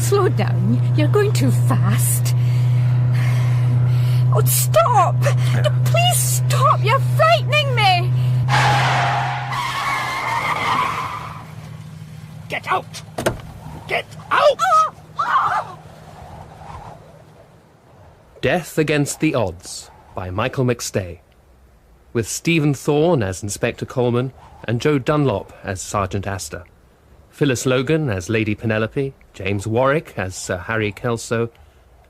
Slow down. You're going too fast. Oh, stop! Please stop! You're frightening me! Get out! Get out! Death Against the Odds by Michael McStay, with Stephen Thorne as Inspector Coleman and Joe Dunlop as Sergeant Astor, Phyllis Logan as Lady Penelope, James Warwick as Sir Harry Kelso,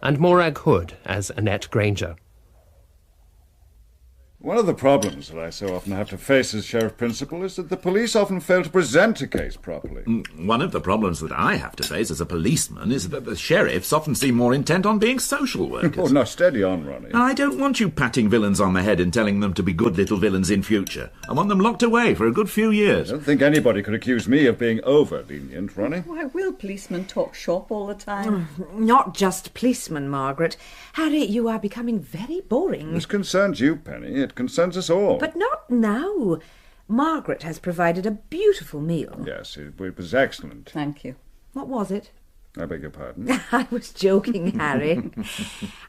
and Morag Hood as Annette Granger. One of the problems that I so often have to face as Sheriff Principal is that the police often fail to present a case properly. One of the problems that I have to face as a policeman is that the sheriffs often seem more intent on being social workers. Oh, now steady on, Ronnie. I don't want you patting villains on the head and telling them to be good little villains in future. I want them locked away for a good few years. I don't think anybody could accuse me of being over-lenient, Ronnie. Why will policemen talk shop all the time? Not just policemen, Margaret. Harry, you are becoming very boring. This concerns you, Penny. It concerns us all. But not now. Margaret has provided a beautiful meal. Yes, it was excellent. Thank you. What was it? I beg your pardon? I was joking, Harry.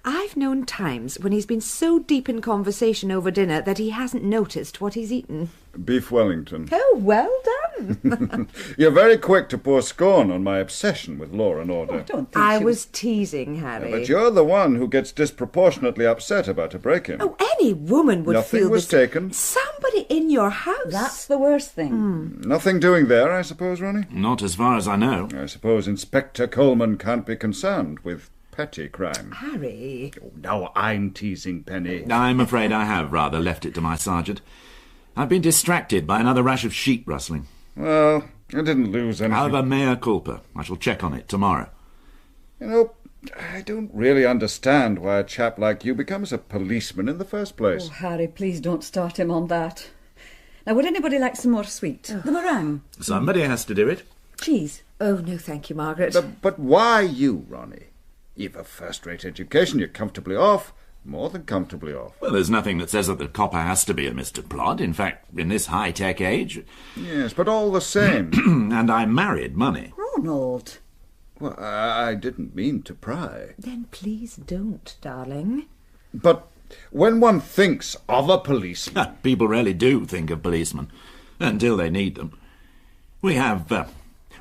I've known times when he's been so deep in conversation over dinner that he hasn't noticed what he's eaten. Beef Wellington. Oh, well done. You're very quick to pour scorn on my obsession with law and order. I don't think I she was teasing, Harry. But you're the one who gets disproportionately upset about a break-in. Oh, any woman would Nothing feel was that taken. somebody in your house. That's the worst thing. Nothing doing there, I suppose, Ronnie? Not as far as I know. I suppose Inspector Coleman can't be concerned with petty crime. Harry. Oh, now I'm teasing, Penny. I'm afraid I have rather left it to my sergeant. I've been distracted by another rash of sheep rustling. Well, I didn't lose anything. However, mea culpa. I shall check on it tomorrow. You know, I don't really understand why a chap like you becomes a policeman in the first place. Oh, Harry, please don't start him on that. Now, would anybody like some more sweet? The meringue. Somebody has to do it. Cheese. Oh, no, thank you, Margaret. But why you, Ronnie? You've a first-rate education, you're comfortably off. More than comfortably off. Well, there's nothing that says that the copper has to be a Mr. Plod. In fact, in this high-tech age... Yes, but all the same. And I married money. Ronald. Well, I didn't mean to pry. Then please don't, darling. But when one thinks of a policeman... People rarely do think of policemen, until they need them. We have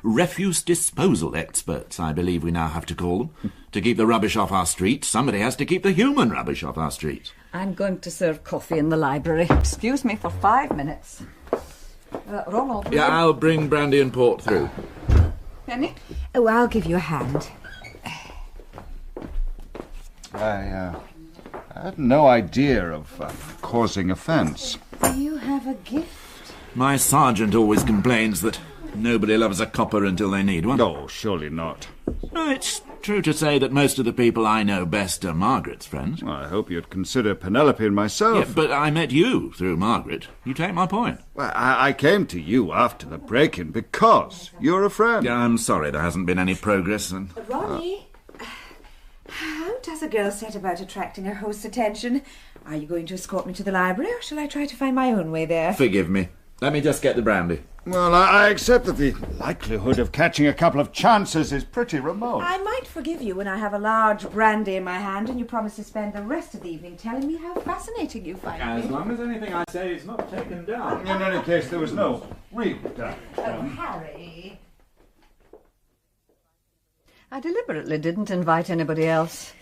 refuse disposal experts, I believe we now have to call them. To keep the rubbish off our streets, somebody has to keep the human rubbish off our streets. I'm going to serve coffee in the library. Excuse me for 5 minutes. Ronald. Yeah, I'll bring brandy and port through. Penny? Oh, I'll give you a hand. I had no idea of causing offence. Do you have a gift? My sergeant always complains that nobody loves a copper until they need one. Oh, surely not. It's true to say that most of the people I know best are Margaret's friends. Well, I hope you'd consider Penelope and myself. Yeah, but I met you through Margaret. You take my point. Well, I came to you after the break-in because you're a friend. Yeah, I'm sorry there hasn't been any progress. And Ronnie, how does a girl set about attracting her host's attention? Are you going to escort me to the library, or shall I try to find my own way there? Forgive me. Let me just get the brandy. Well, I accept that the likelihood of catching a couple of chances is pretty remote. I might forgive you when I have a large brandy in my hand and you promise to spend the rest of the evening telling me how fascinating you find As me. long as anything I say is not taken down. In any case, there was no real doubt. Oh, Harry. I deliberately didn't invite anybody else.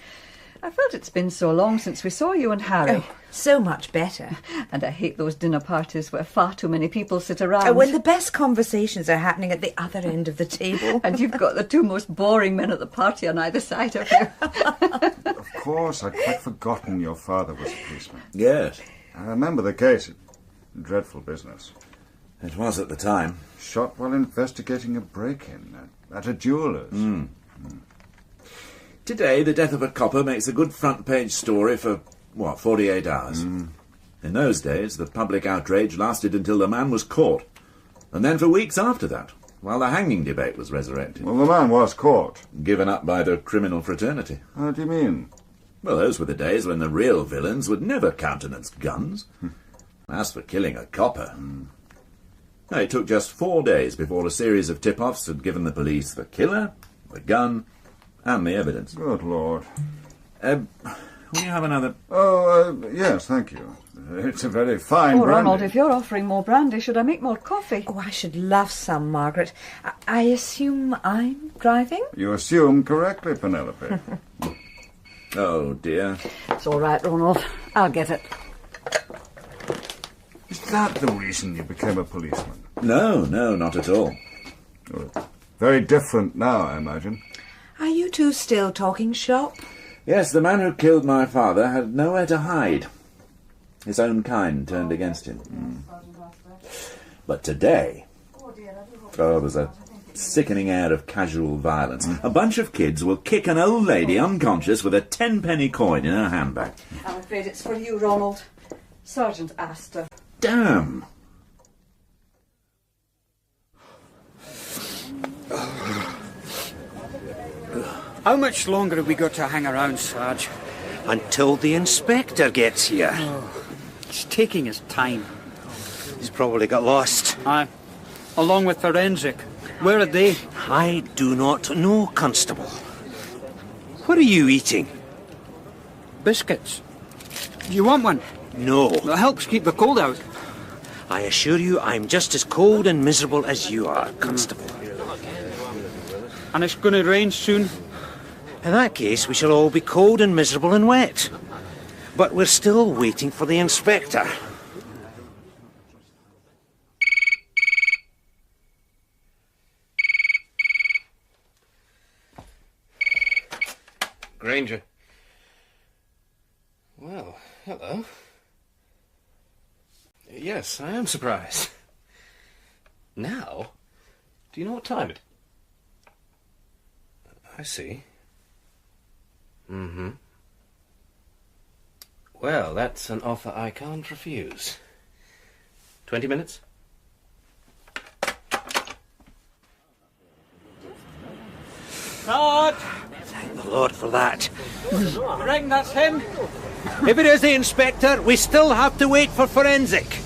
I felt it's been so long since we saw you and Harry. Oh, so much better. And I hate those dinner parties where far too many people sit around. Oh, when the best conversations are happening at the other end of the table. And you've got the two most boring men at the party on either side of you. Of course, I'd quite forgotten your father was a policeman. Yes. I remember the case. Dreadful business. It was at the time. Shot while investigating a break-in at a jeweller's. Today, the death of a copper makes a good front-page story for, 48 hours. In those days, the public outrage lasted until the man was caught, and then for weeks after that, while the hanging debate was resurrected. Well, the man was caught. Given up by the criminal fraternity. How do you mean? Well, those were the days when the real villains would never countenance guns. As for killing a copper... It took just 4 days before a series of tip-offs had given the police the killer, the gun, And the evidence. Good Lord. Will you have another? Oh, yes, thank you. It's a very fine Oh, brandy. Ronald, if you're offering more brandy, should I make more coffee? Oh, I should love some, Margaret. I assume I'm driving? You assume correctly, Penelope. Oh, dear. It's all right, Ronald. I'll get it. Is that the reason you became a policeman? No, not at all. Oh, very different now, I imagine. Are you two still talking shop? Yes, the man who killed my father had nowhere to hide. His own kind turned against him. But today, there's a sickening air of casual violence. A bunch of kids will kick an old lady unconscious with a 10-penny coin in her handbag. I'm afraid it's for you, Ronald. Sergeant Astor. Damn! How much longer have we got to hang around, Sarge? Until the inspector gets here. It's taking his time. He's probably got lost. Aye. Along with forensic. Where are they? I do not know, Constable. What are you eating? Biscuits. Do you want one? No. That helps keep the cold out. I assure you I'm just as cold and miserable as you are, Constable. And it's going to rain soon. In that case, we shall all be cold and miserable and wet. But we're still waiting for the inspector. Granger. Well, hello. Yes, I am surprised. Now? Do you know what time it? I see. Mm-hmm. Well, that's an offer I can't refuse. 20 minutes? Sarge! Thank the Lord for that. You reckon that's him? If it is the inspector, we still have to wait for forensic.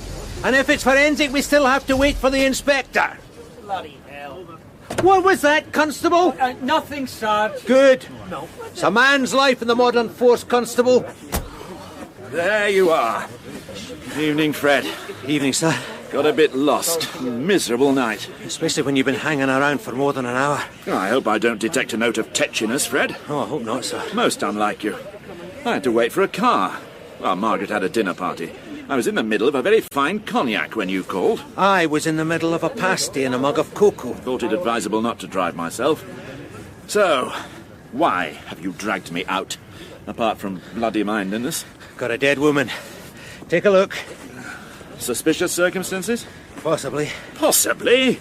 And if it's forensic, we still have to wait for the inspector. Bloody hell. What was that, Constable? Nothing, Sarge. Good. It's a man's life in the modern force, Constable. There you are. Evening, Fred. Evening, sir. Got a bit lost. Miserable night. Especially when you've been hanging around for more than an hour. I hope I don't detect a note of tetchiness, Fred. Oh, I hope not, sir. Most unlike you. I had to wait for a car. Well, Margaret had a dinner party. I was in the middle of a very fine cognac when you called. I was in the middle of a pasty and a mug of cocoa. Thought it advisable not to drive myself. So, why have you dragged me out? Apart from bloody mindedness. Got a dead woman. Take a look. Suspicious circumstances? Possibly. Possibly?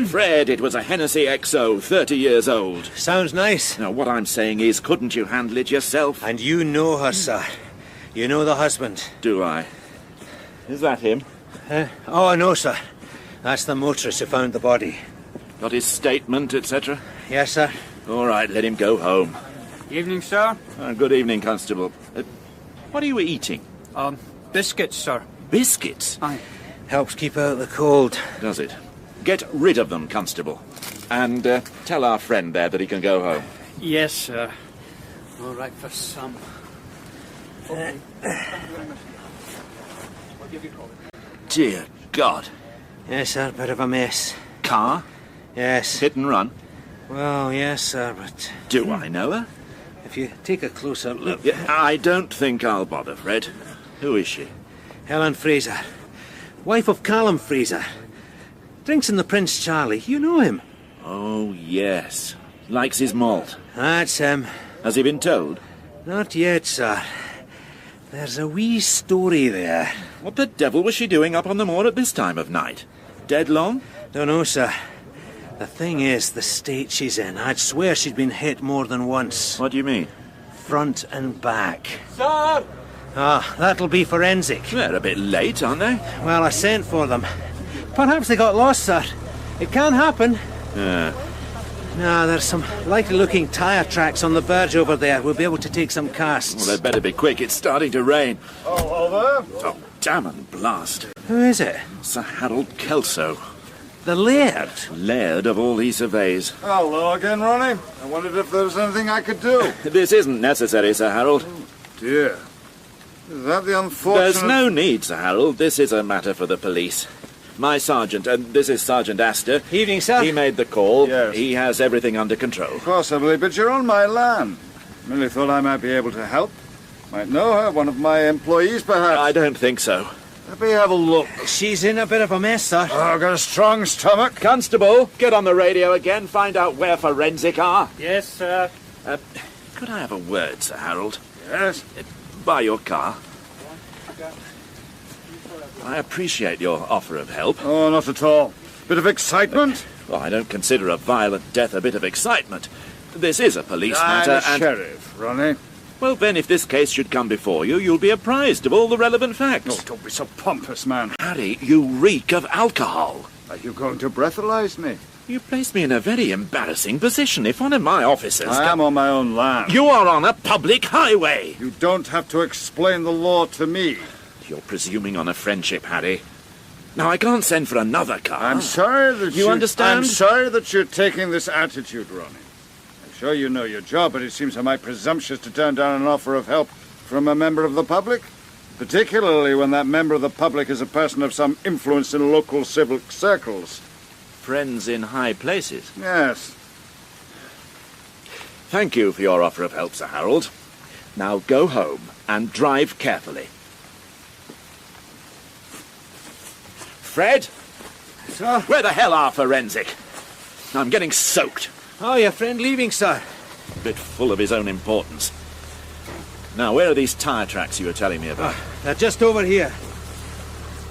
Fred, it was a Hennessy XO, 30 years old. Sounds nice. Now, what I'm saying is, couldn't you handle it yourself? And you know her, sir. You know the husband. Do I? Is that him? Oh, no, sir. That's the motorist who found the body. Got his statement, etc.? Yes, sir. All right, let him go home. Evening, sir. Good evening, Constable. What are you eating? Biscuits, sir. Biscuits? Aye. Helps keep out the cold. Does it? Get rid of them, Constable. And tell our friend there that he can go home. Yes, sir. All right for some. Dear God. Yes, sir. Bit of a mess. Car? Yes. Hit and run? Well, yes, sir, but Do I know her? if you take a closer look... Yeah, I don't think I'll bother, Fred. Who is she? Helen Fraser. Wife of Callum Fraser. Drinks in the Prince Charlie. You know him. Oh, yes. Likes his malt. That's him. Has he been told? Not yet, sir. There's a wee story there. What the devil was she doing up on the moor at this time of night? Dead long? Don't know, sir. The thing is, the state she's in, I'd swear she'd been hit more than once. What do you mean? Front and back. Sir! Ah, that'll be forensic. They're a bit late, aren't they? Well, I sent for them. Perhaps they got lost, sir. It can happen. Yeah. Now, there's some likely-looking tyre tracks on the verge over there. We'll be able to take some casts. Well, they'd better be quick. It's starting to rain. Oh, over. Oh, damn and blast. Who is it? Sir Harold Kelso. The laird. Laird of all he surveys. Hello again, Ronnie. I wondered if there was anything I could do. This isn't necessary, Sir Harold. Dear. Is that the unfortunate... There's no need, Sir Harold. This is a matter for the police. My sergeant, and this is Sergeant Astor. Evening, sir. He made the call. Yes. He has everything under control. Possibly, but you're on my land. Merely thought I might be able to help. Might know her, one of my employees, perhaps. I don't think so. Let me have a look. She's in a bit of a mess, sir. Oh, I've got a strong stomach. Constable, get on the radio again. Find out where forensic are. Yes, sir. Could I have a word, Sir Harold? Yes? By your car. I appreciate your offer of help. Oh, not at all. Bit of excitement? Well, I don't consider a violent death a bit of excitement. This is a police I'm matter, a and... sheriff, Ronnie. Well, then, if this case should come before you, you'll be apprised of all the relevant facts. Oh, don't be so pompous, man. Harry, you reek of alcohol. Are you going to breathalyze me? You place me in a very embarrassing position. If one of my officers... I am on my own land. You are on a public highway. You don't have to explain the law to me. You're presuming on a friendship, Harry. Now, I can't send for another car. I'm sorry that You understand? I'm sorry that you're taking this attitude, Ronnie. I'm sure you know your job, but it seems I might presumptuous to turn down an offer of help from a member of the public, particularly when that member of the public is a person of some influence in local civic circles. Friends in high places. Yes. Thank you for your offer of help, Sir Harold. Now go home and drive carefully. Fred? Sir? Where the hell are forensic? I'm getting soaked. Oh, your friend leaving, sir. Bit full of his own importance. Now, where are these tyre tracks you were telling me about? They're just over here.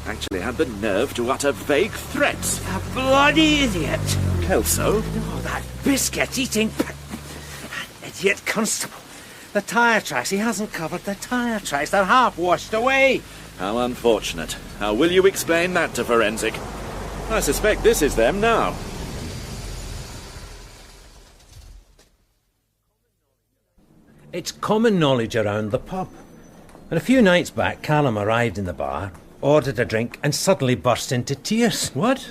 Actually had the nerve to utter vague threats. A bloody idiot. Kelso? Oh, that biscuit-eating... That idiot constable. The tyre tracks. He hasn't covered the tyre tracks. They're half washed away. How unfortunate. How will you explain that to forensic? I suspect this is them now. It's common knowledge around the pub. And a few nights back, Callum arrived in the bar, ordered a drink, and suddenly burst into tears. What?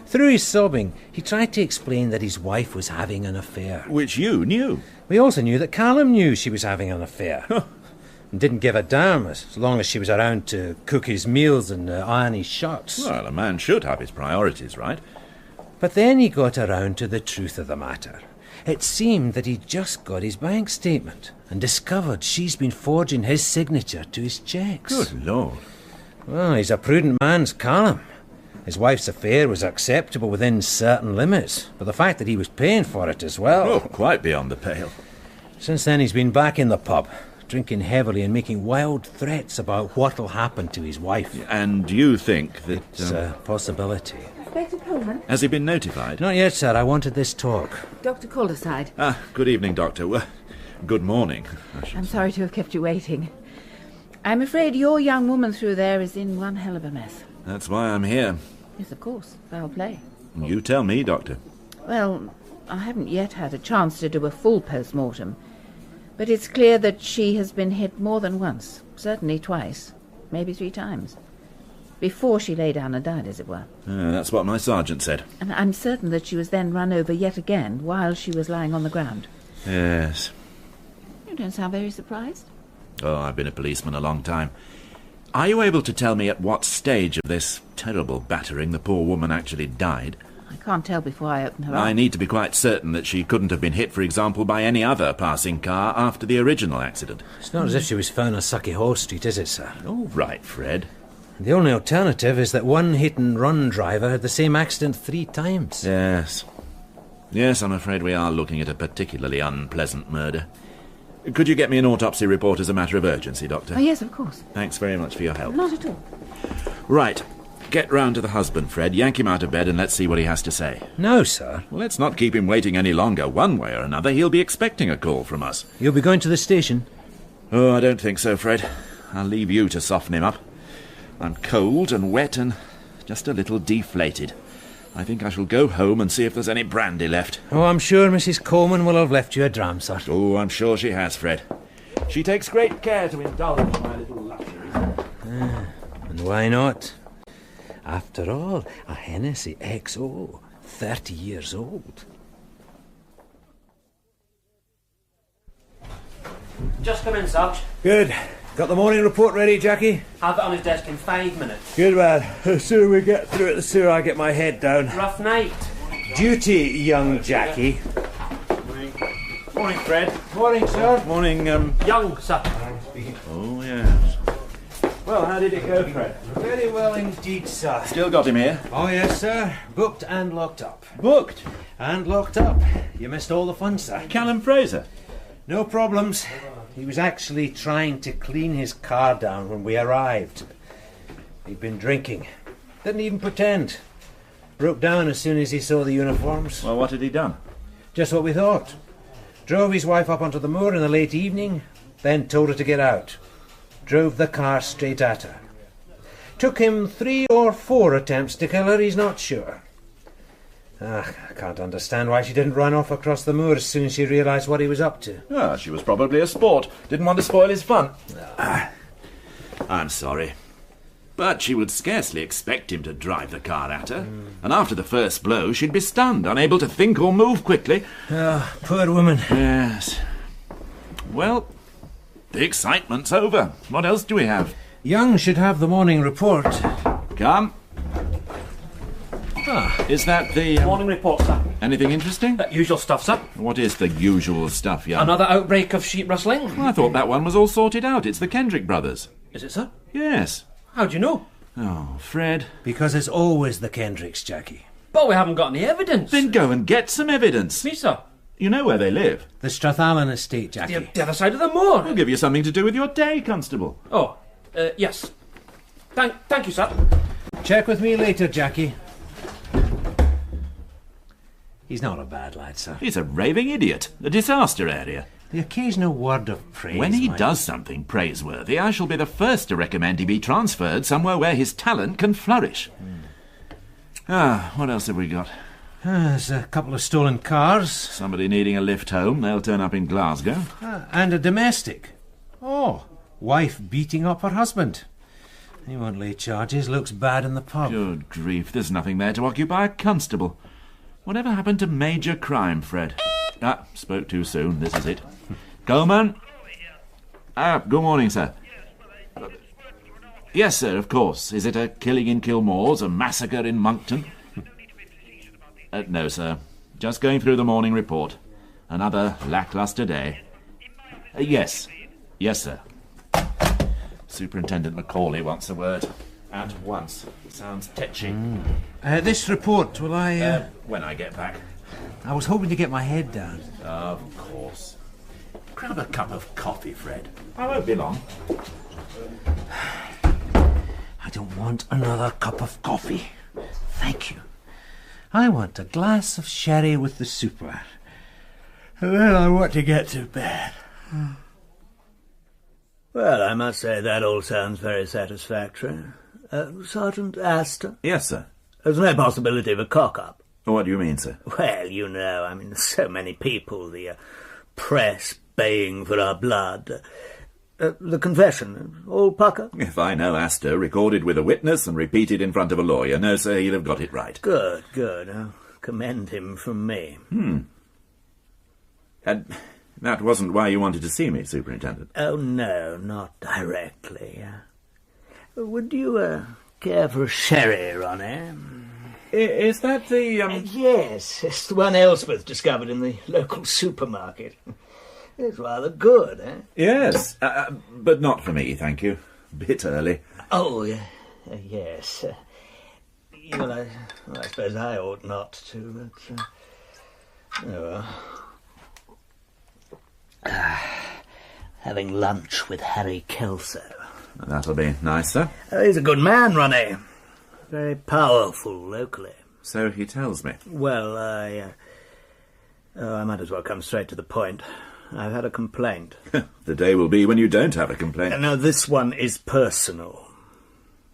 Through his sobbing, he tried to explain that his wife was having an affair. Which you knew. We also knew that Callum knew she was having an affair. And didn't give a damn as long as she was around to cook his meals and iron his shirts. Well, a man should have his priorities, right? But then he got around to the truth of the matter. It seemed that he'd just got his bank statement and discovered she's been forging his signature to his cheques. Good Lord. Well, he's a prudent man's Callum. His wife's affair was acceptable within certain limits, but the fact that he was paying for it as well... Oh, quite beyond the pale. Since then he's been back in the pub, drinking heavily and making wild threats about what'll happen to his wife. And you think that... It's a possibility. Inspector Coleman? Has he been notified? Not yet, sir. I wanted this talk. Dr. Calderside. Good evening, Doctor. Well, good morning. I'm sorry to have kept you waiting. I'm afraid your young woman through there is in one hell of a mess. That's why I'm here. Yes, of course. Foul play. You tell me, Doctor. Well, I haven't yet had a chance to do a full post-mortem, but it's clear that she has been hit more than once, certainly twice, maybe 3 times, before she lay down and died, as it were. That's what my sergeant said. And I'm certain that she was then run over yet again while she was lying on the ground. Yes. You don't sound very surprised. Oh, I've been a policeman a long time. Are you able to tell me at what stage of this terrible battering the poor woman actually died? I can't tell before I open her I eyes. need to be quite certain that she couldn't have been hit, for example, by any other passing car after the original accident. It's not as if she was found on Suckyhole Street, is it, sir? All right, Fred. The only alternative is that one hit-and-run driver had the same accident 3 times. Yes. Yes, I'm afraid we are looking at a particularly unpleasant murder. Could you get me an autopsy report as a matter of urgency, Doctor? Oh, yes, of course. Thanks very much for your help. Not at all. Right. Get round to the husband, Fred. Yank him out of bed and let's see what he has to say. No, sir. Well, let's not keep him waiting any longer. One way or another, he'll be expecting a call from us. You'll be going to the station? Oh, I don't think so, Fred. I'll leave you to soften him up. I'm cold and wet and just a little deflated. I think I shall go home and see if there's any brandy left. Oh, I'm sure Mrs. Coleman will have left you a dram, sir. Oh, I'm sure she has, Fred. She takes great care to indulge my little luxuries. And why not? After all, a Hennessy XO, 30 years old. Just come in, Sarge. Good. Got the morning report ready, Jackie? Have it on his desk in 5 minutes. Good, man. The sooner we get through it, the sooner I get my head down. Rough night. Duty, young Jackie. Morning, Fred. Morning, sir. Morning, Young, sir. Oh, yes. Well, how did it go, Fred? Very well indeed, sir. Still got him here. Oh, yes, sir. Booked and locked up. Booked. And locked up. You missed all the fun, sir. Callum Fraser. No problems. He was actually trying to clean his car down when we arrived. He'd been drinking. Didn't even pretend. Broke down as soon as he saw the uniforms. Well, what had he done? Just what we thought. Drove his wife up onto the moor in the late evening, then told her to get out. Drove the car straight at her. Took him 3 or 4 attempts to kill her, he's not sure. I can't understand why she didn't run off across the moor as soon as she realised what he was up to. Ah, she was probably a sport. Didn't want to spoil his fun. I'm sorry. But she would scarcely expect him to drive the car at her. And after the first blow, she'd be stunned, unable to think or move quickly. Ah, poor woman. Yes. Well, the excitement's over. What else do we have? Young should have the morning report. Come. Ah, Is that the... Morning report, sir. anything interesting? Usual stuff, sir. What is the usual stuff, young? Another outbreak of sheep rustling. Well, I thought that one was all sorted out. It's the Kendrick brothers. Is it, sir? Yes. How do you know? Oh, Fred. because it's always the Kendricks, Jackie. But we haven't got any evidence. Then go and get some evidence. Me, sir. You know where they live. The Strathallan estate, Jackie. The other side of the moor. We'll give you something to do with your day, Constable. Oh, yes. Thank you, sir. Check with me later, Jackie. He's not a bad lad, sir. He's a raving idiot. A disaster area. The occasional word of praise. When he might- does something praiseworthy, I shall be the first to recommend he be transferred somewhere where his talent can flourish. What else have we got? There's a couple of stolen cars. Somebody needing a lift home. They'll turn up in Glasgow. And a domestic. Oh, wife beating up her husband. He won't lay charges. Looks bad in the pub. Good grief, there's nothing there to occupy a constable. Whatever happened to major crime, Fred? Spoke too soon. This is it. Coleman? Good morning, sir. Yes, sir, of course. Is it a killing in Kilmore's, a massacre in Monkton? No, sir. Just going through the morning report. Another lacklustre day. Yes. Yes, sir. Superintendent Macaulay wants a word. At once. Sounds tetchy. This report, will I... When I get back. I was hoping to get my head down. Of course. Grab a cup of coffee, Fred. I won't be long. I don't want another cup of coffee. Thank you. I want a glass of sherry with the super. And then I want to get to bed. Well, I must say that all sounds very satisfactory. Sergeant Astor? Yes, sir. There's no possibility of a cock-up. What do you mean, sir? Well, you know, I mean, so many people, the press baying for our blood. The confession, all pucker? If I know Astor, recorded with a witness and repeated in front of a lawyer, no, sir, he'll have got it right. Good, good. I'll commend him from me. And that wasn't why you wanted to see me, Superintendent. Oh, no, not directly. Would you care for a sherry, Ronnie? Is that the, Yes, it's the one Ellsworth discovered in the local supermarket. It's rather good, eh? Yes, but not for me, thank you. Bit early. Oh, yes. Well, I suppose I ought not to, but... oh, well. Having lunch with Harry Kelso. That'll be nice, sir. He's a good man, Ronnie. Very powerful locally. So he tells me. Well, I might as well come straight to the point. I've had a complaint. The day will be when you don't have a complaint. Now, this one is personal.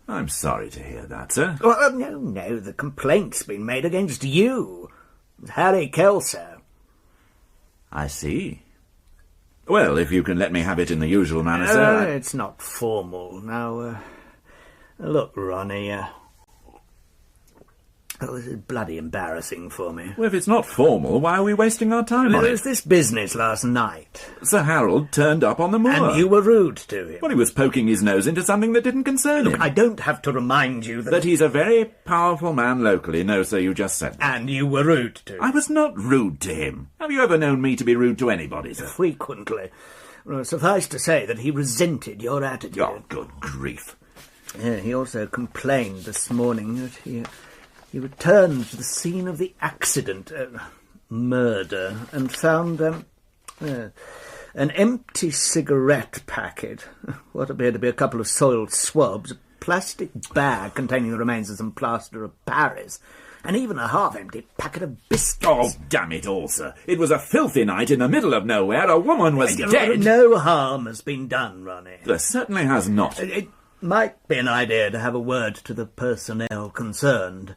I'm sorry to hear that, sir. Well, no, the complaint's been made against you. Harry Kelso. I see. Well, if you can let me have it in the usual manner, sir. It's not formal. Now, look, Ronnie, Oh, this is bloody embarrassing for me. Well, if it's not formal, why are we wasting our time on There it? was this business last night. Sir Harold turned up on the moor. And you were rude to him. Well, he was poking his nose into something that didn't concern him. Look, I don't have to remind you That he's a very powerful man locally. No, sir, you just said that. And you were rude to him. I was not rude to him. Have you ever known me to be rude to anybody, sir? Frequently. Well, suffice to say that he resented your attitude. Oh, good grief. Yeah, he also complained this morning that he returned to the scene of the accident, murder, and found an empty cigarette packet, what appeared to be a couple of soiled swabs, a plastic bag containing the remains of some plaster of Paris, and even a half-empty packet of biscuits. Oh, damn it all, sir. It was a filthy night in the middle of nowhere. A woman was dead. No harm has been done, Ronnie. There certainly has not. It might be an idea to have a word to the personnel concerned.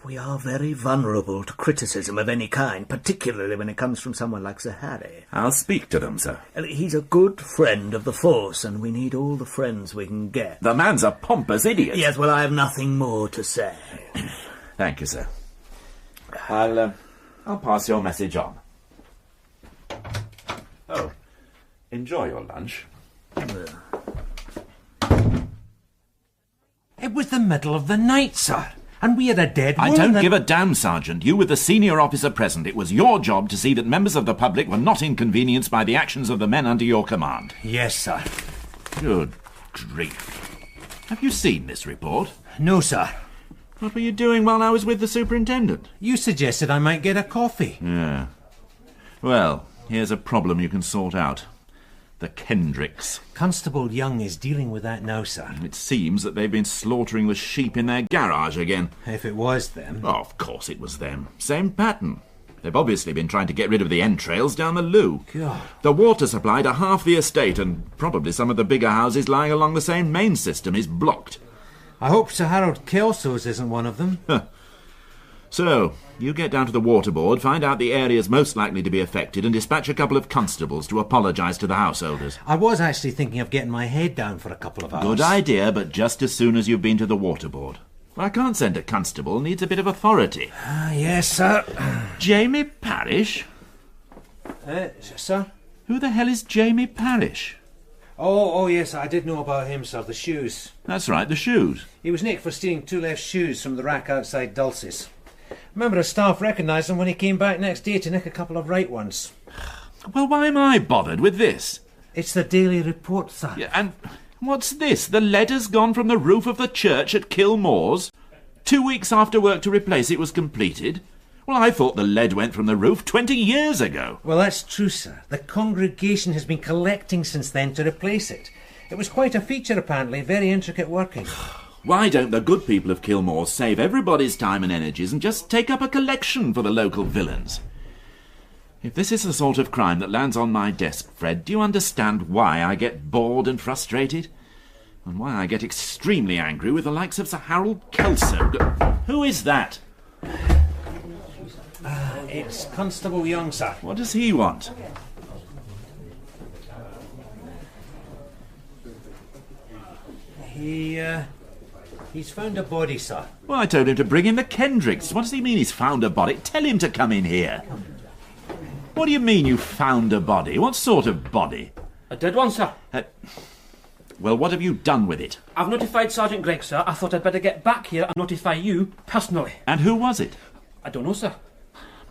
We are very vulnerable to criticism of any kind, particularly when it comes from someone like Sir Harry. I'll speak to them, sir. He's a good friend of the force, and we need all the friends we can get. The man's a pompous idiot. Yes, well, I have nothing more to say. Thank you, sir. I'll pass your message on. Oh, enjoy your lunch. It was the middle of the night, sir, and we had a dead I woman. don't give a damn, Sergeant. You were the senior officer present. It was your job to see that members of the public were not inconvenienced by the actions of the men under your command. Yes, sir. Good grief. Have you seen this report? No, sir. What were you doing while I was with the superintendent? You suggested I might get a coffee. Yeah. Well, here's a problem you can sort out. The Kendricks. Constable Young is dealing with that now, sir. It seems that they've been slaughtering the sheep in their garage again. If it was them. Oh, of course it was them. Same pattern. They've obviously been trying to get rid of the entrails down the loo. God. The water supply to half the estate, and probably some of the bigger houses lying along the same main system, is blocked. I hope Sir Harold Kelso's isn't one of them. So, you get down to the water board, find out the areas most likely to be affected, and dispatch a couple of constables to apologise to the householders. I was actually thinking of getting my head down for a couple of hours. Good idea, but just as soon as you've been to the water board. I can't send a constable, needs a bit of authority. Yes, sir. Jamie Parish? Sir? Who the hell is Jamie Parish? Oh, yes, I did know about him, sir, the shoes. That's right, the shoes. He was nicked for stealing 2 left shoes from the rack outside Dulce's. Member of staff recognised him when he came back next day to nick a couple of right ones. Well, why am I bothered with this? It's the Daily Report, sir. Yeah, and what's this? The lead has gone from the roof of the church at Kilmore's? 2 weeks after work to replace it was completed? Well, I thought the lead went from the roof 20 years ago. Well, that's true, sir. The congregation has been collecting since then to replace it. It was quite a feature, apparently. Very intricate working. Why don't the good people of Kilmore save everybody's time and energies and just take up a collection for the local villains? If this is the sort of crime that lands on my desk, Fred, do you understand why I get bored and frustrated? And why I get extremely angry with the likes of Sir Harold Kelso? Who is that? It's Constable Young, sir. What does he want? He's found a body, sir. Well, I told him to bring in the Kendricks. What does he mean he's found a body? Tell him to come in here. What do you mean you found a body? What sort of body? A dead one, sir. Well, what have you done with it? I've notified Sergeant Gregg, sir. I thought I'd better get back here and notify you personally. And who was it? I don't know, sir.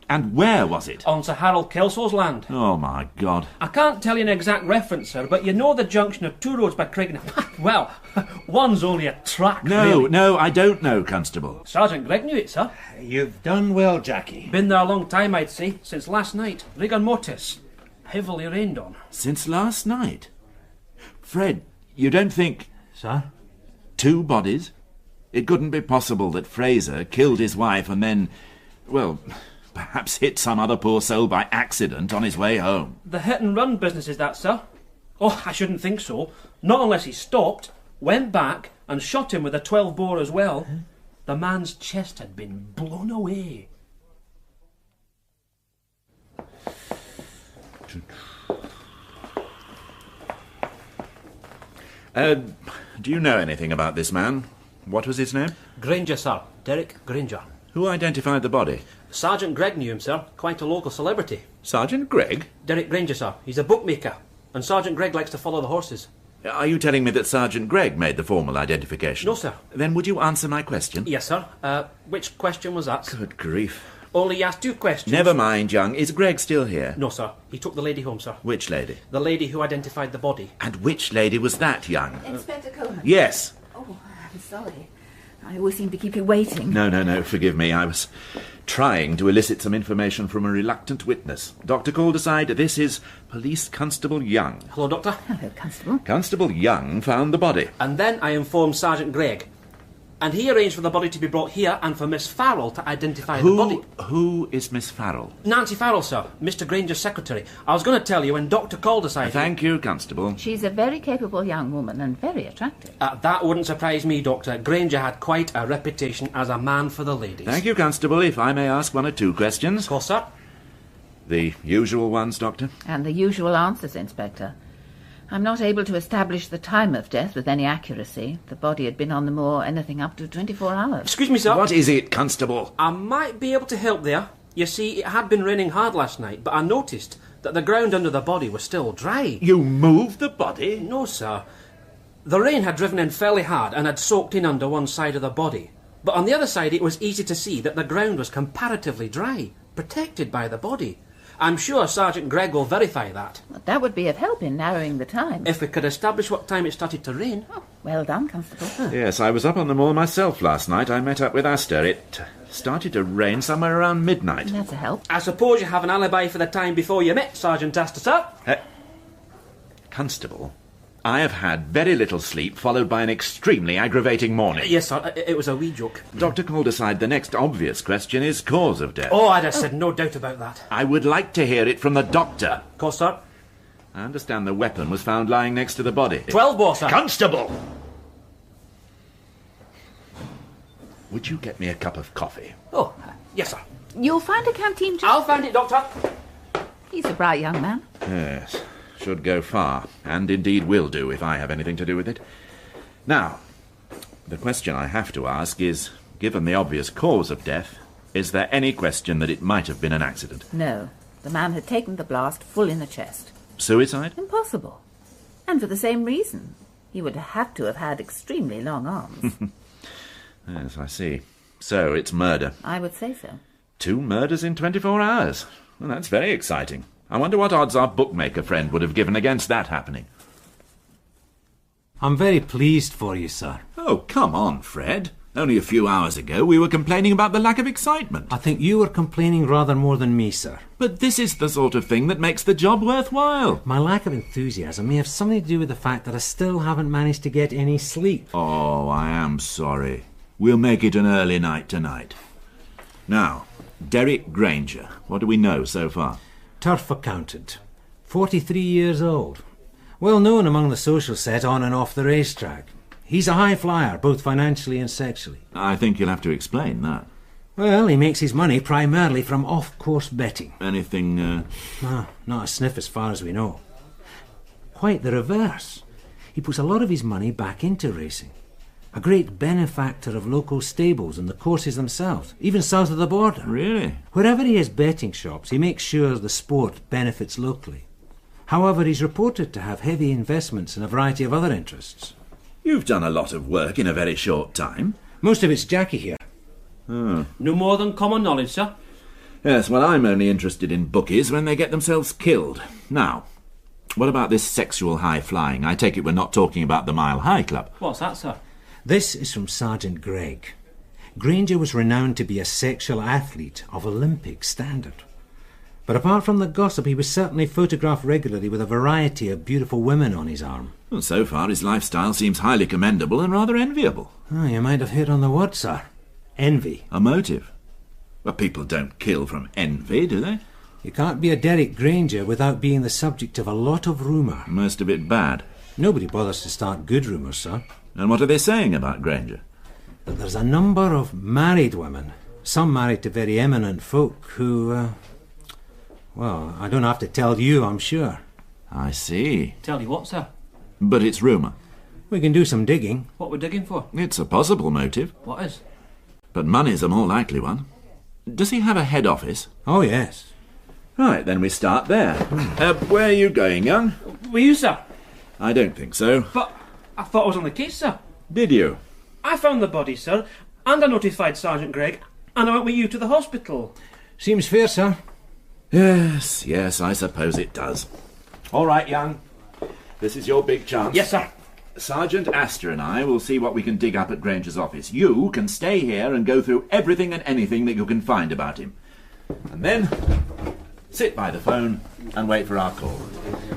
And where was it? On Sir Harold Kelso's land. Oh, my God. I can't tell you an exact reference, sir, but you know the junction of 2 roads by Craigen. Well, one's only a track, really. No, I don't know, Constable. Sergeant Gregg knew it, sir. You've done well, Jackie. Been there a long time, I'd say, since last night. Rigor mortis. Heavily rained on. Since last night? Fred, you don't think... Sir? 2 bodies? It couldn't be possible that Fraser killed his wife and then, well, perhaps hit some other poor soul by accident on his way home. The hit-and-run business is that, sir. Oh, I shouldn't think so. Not unless he stopped, went back, and shot him with a 12-bore as well. The man's chest had been blown away. Do you know anything about this man? What was his name? Granger, sir. Derek Granger. Who identified the body? Sergeant Gregg knew him, sir. Quite a local celebrity. Sergeant Gregg? Derek Granger, sir. He's a bookmaker. And Sergeant Gregg likes to follow the horses. Are you telling me that Sergeant Gregg made the formal identification? No, sir. Then would you answer my question? Yes, sir. Which question was that? Good grief. Only asked 2 questions. Never mind, young. Is Gregg still here? No, sir. He took the lady home, sir. Which lady? The lady who identified the body. And which lady was that, young? Inspector Coleman. Yes. Oh, I'm sorry. I always seem to keep you waiting. No, forgive me. I was trying to elicit some information from a reluctant witness. Dr. Calderside, this is Police Constable Young. Hello, Doctor. Hello, Constable. Constable Young found the body. And then I informed Sergeant Gregg. And he arranged for the body to be brought here and for Miss Farrell to identify the body. Who is Miss Farrell? Nancy Farrell, sir. Mr. Granger's secretary. I was going to tell you when Dr. Calderside... Thank you, Constable. She's a very capable young woman and very attractive. That wouldn't surprise me, Doctor. Granger had quite a reputation as a man for the ladies. Thank you, Constable. If I may ask 1 or 2 questions. Of course, sir. The usual ones, Doctor? And the usual answers, Inspector. I'm not able to establish the time of death with any accuracy. The body had been on the moor anything up to 24 hours. Excuse me, sir. What is it, Constable? I might be able to help there. You see, it had been raining hard last night, but I noticed that the ground under the body was still dry. You moved the body? No, sir. The rain had driven in fairly hard and had soaked in under one side of the body. But on the other side, it was easy to see that the ground was comparatively dry, protected by the body. I'm sure Sergeant Gregg will verify that. That would be of help in narrowing the time. If we could establish what time it started to rain. Oh, well done, Constable. Yes, I was up on the moor myself last night. I met up with Astor. It started to rain somewhere around midnight. That's a help. I suppose you have an alibi for the time before you met Sergeant Astor, sir? Constable, I have had very little sleep, followed by an extremely aggravating morning. Yes, sir. It was a wee joke. Dr. Calderside, the next obvious question is cause of death. Oh, I'd have said no doubt about that. I would like to hear it from the doctor. Of course, sir. I understand the weapon was found lying next to the body. 12 bore, sir. Constable! Would you get me a cup of coffee? Oh, yes, sir. You'll find a canteen, too. I'll find it, Doctor. He's a bright young man. Yes, should go far, and indeed will do if I have anything to do with it. Now, the question I have to ask is, given the obvious cause of death, is there any question that it might have been an accident? No. The man had taken the blast full in the chest. Suicide? Impossible. And for the same reason. He would have to have had extremely long arms. Yes, I see. So it's murder. I would say so. 2 murders in 24 hours. Well, that's very exciting. I wonder what odds our bookmaker friend would have given against that happening. I'm very pleased for you, sir. Oh, come on, Fred. Only a few hours ago we were complaining about the lack of excitement. I think you were complaining rather more than me, sir. But this is the sort of thing that makes the job worthwhile. My lack of enthusiasm may have something to do with the fact that I still haven't managed to get any sleep. Oh, I am sorry. We'll make it an early night tonight. Now, Derek Granger. What do we know so far? Turf accountant. 43 years old. Well known among the social set on and off the racetrack. He's a high flyer, both financially and sexually. I think you'll have to explain that. Well, he makes his money primarily from off-course betting. Anything, No, not a sniff as far as we know. Quite the reverse. He puts a lot of his money back into racing. A great benefactor of local stables and the courses themselves, even south of the border. Really? Wherever he has betting shops, he makes sure the sport benefits locally. However, he's reported to have heavy investments in a variety of other interests. You've done a lot of work in a very short time. Most of it's Jackie here. Oh. No more than common knowledge, sir. Yes, well, I'm only interested in bookies when they get themselves killed. Now, what about this sexual high-flying? I take it we're not talking about the Mile High Club. What's that, sir? This is from Sergeant Gregg. Granger was renowned to be a sexual athlete of Olympic standard. But apart from the gossip, he was certainly photographed regularly with a variety of beautiful women on his arm. Well, so far his lifestyle seems highly commendable and rather enviable. Oh, you might have hit on the word, sir. Envy. A motive? Well, people don't kill from envy, do they? You can't be a Derek Granger without being the subject of a lot of rumour. Most of it bad. Nobody bothers to start good rumours, sir. And what are they saying about Granger? That there's a number of married women, some married to very eminent folk, who, well, I don't have to tell you, I'm sure. I see. Tell you what, sir? But it's rumour. We can do some digging. What we're digging for? It's a possible motive, What is? but money's a more likely one. Does he have a head office? Oh, yes. Right, then we start there. Where are you going, young? Were you, sir? I don't think so. But I thought I was on the case, sir. Did you? I found the body, sir, and I notified Sergeant Gregg, and I went with you to the hospital. Seems fair, sir. Yes, I suppose it does. All right, young. This is your big chance. Yes, sir. Sergeant Astor and I will see what we can dig up at Granger's office. You can stay here and go through everything and anything that you can find about him. And then sit by the phone and wait for our call.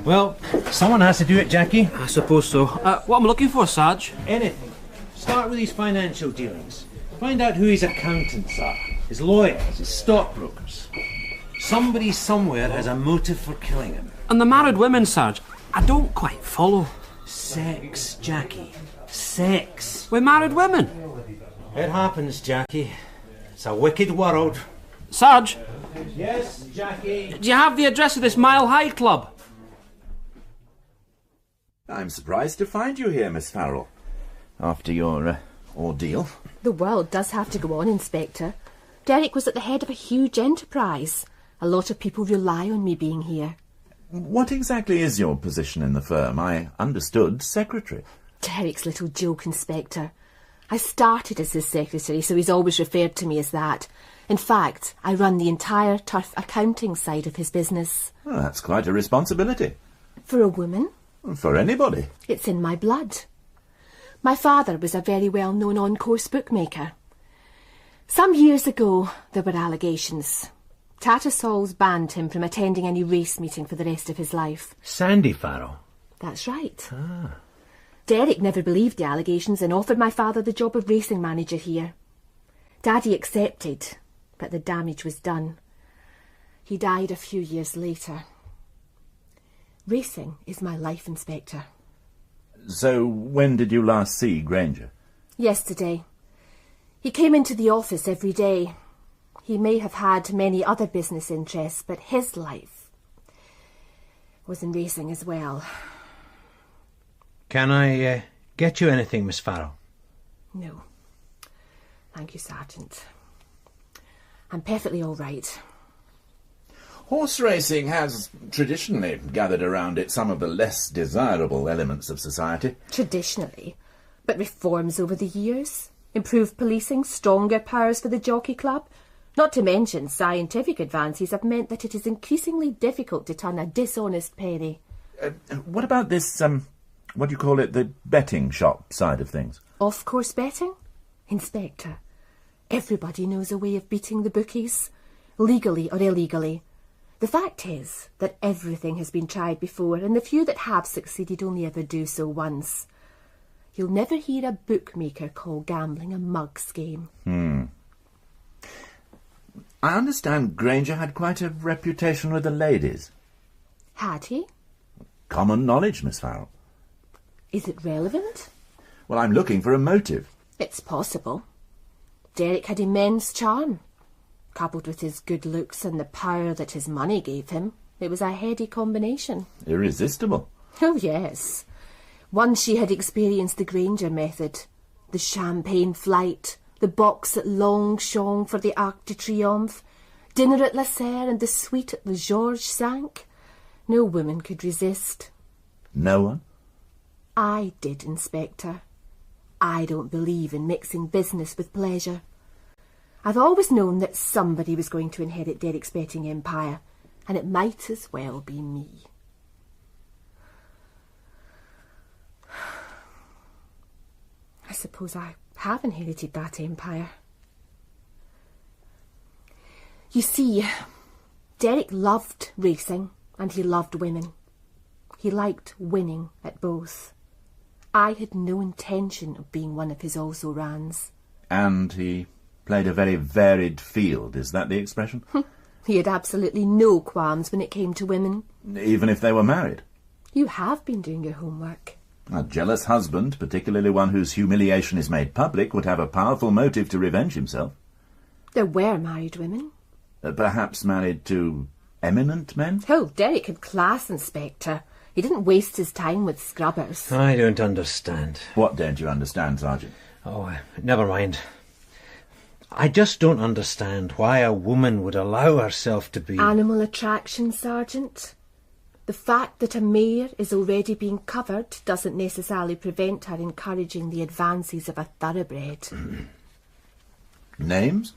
Well, someone has to do it, Jackie. I suppose so. What am I looking for, Sarge? Anything. Start with his financial dealings. Find out who his accountants are, his lawyers, his stockbrokers. Somebody somewhere has a motive for killing him. And the married women, Sarge, I don't quite follow. Sex, Jackie. Sex. With married women? It happens, Jackie. It's a wicked world. Sarge, Yes, Jackie. do you have the address of this Mile High Club? I'm surprised to find you here, Miss Farrell. After your ordeal. The world does have to go on, Inspector. Derek was at the head of a huge enterprise. A lot of people rely on me being here. What exactly is your position in the firm? I understood secretary. Derek's little joke, Inspector. I started as his secretary, so he's always referred to me as that. In fact, I run the entire turf accounting side of his business. Well, that's quite a responsibility. For a woman, For anybody. it's in my blood. My father was a very well-known on-course bookmaker. Some years ago, there were allegations. Tattersalls banned him from attending any race meeting for the rest of his life. Sandy Farrell. That's right. Derek never believed the allegations and offered my father the job of racing manager here. Daddy accepted, but the damage was done. He died a few years later. Racing is my life, Inspector. So when did you last see Granger? Yesterday. He came into the office every day. He may have had many other business interests, but his life was in racing as well. Can I get you anything, Miss Farrell? No. Thank you, Sergeant. I'm perfectly all right. Horse racing has traditionally gathered around it some of the less desirable elements of society. Traditionally. But reforms over the years. Improved policing, stronger powers for the jockey club. Not to mention scientific advances have meant that it is increasingly difficult to turn a dishonest penny. What about this, what do you call it, the betting shop side of things? Off-course betting? Inspector, everybody knows a way of beating the bookies, legally or illegally. The fact is that everything has been tried before, and the few that have succeeded only ever do so once. You'll never hear a bookmaker call gambling a mug's game. I understand Granger had quite a reputation with the ladies. Had he? Common knowledge, Miss Farrell. Is it relevant? Well, I'm looking for a motive. It's possible. Derek had immense charm. Coupled with his good looks and the power that his money gave him, it was a heady combination. Irresistible. Oh, yes. Once she had experienced the Granger method, the champagne flight, the box at Longchamp for the Arc de Triomphe, dinner at La Serre and the suite at the Georges V. No woman could resist. No one? I did, Inspector. I don't believe in mixing business with pleasure. I've always known that somebody was going to inherit Derek's betting empire, and it might as well be me. I suppose I have inherited that empire. You see, Derek loved racing and he loved women. He liked winning at both. I had no intention of being one of his also-rans. And he played a very varied field, is that the expression? He had absolutely no qualms when it came to women. Even if they were married? You have been doing your homework. A jealous husband, particularly one whose humiliation is made public, would have a powerful motive to revenge himself. There were married women. Perhaps married to eminent men? Oh, Derek had class, Inspector. He didn't waste his time with scrubbers. I don't understand. What don't you understand, Sergeant? Oh, never mind. I just don't understand why a woman would allow herself to be... Animal attraction, Sergeant. The fact that a mare is already being covered doesn't necessarily prevent her encouraging the advances of a thoroughbred. Names?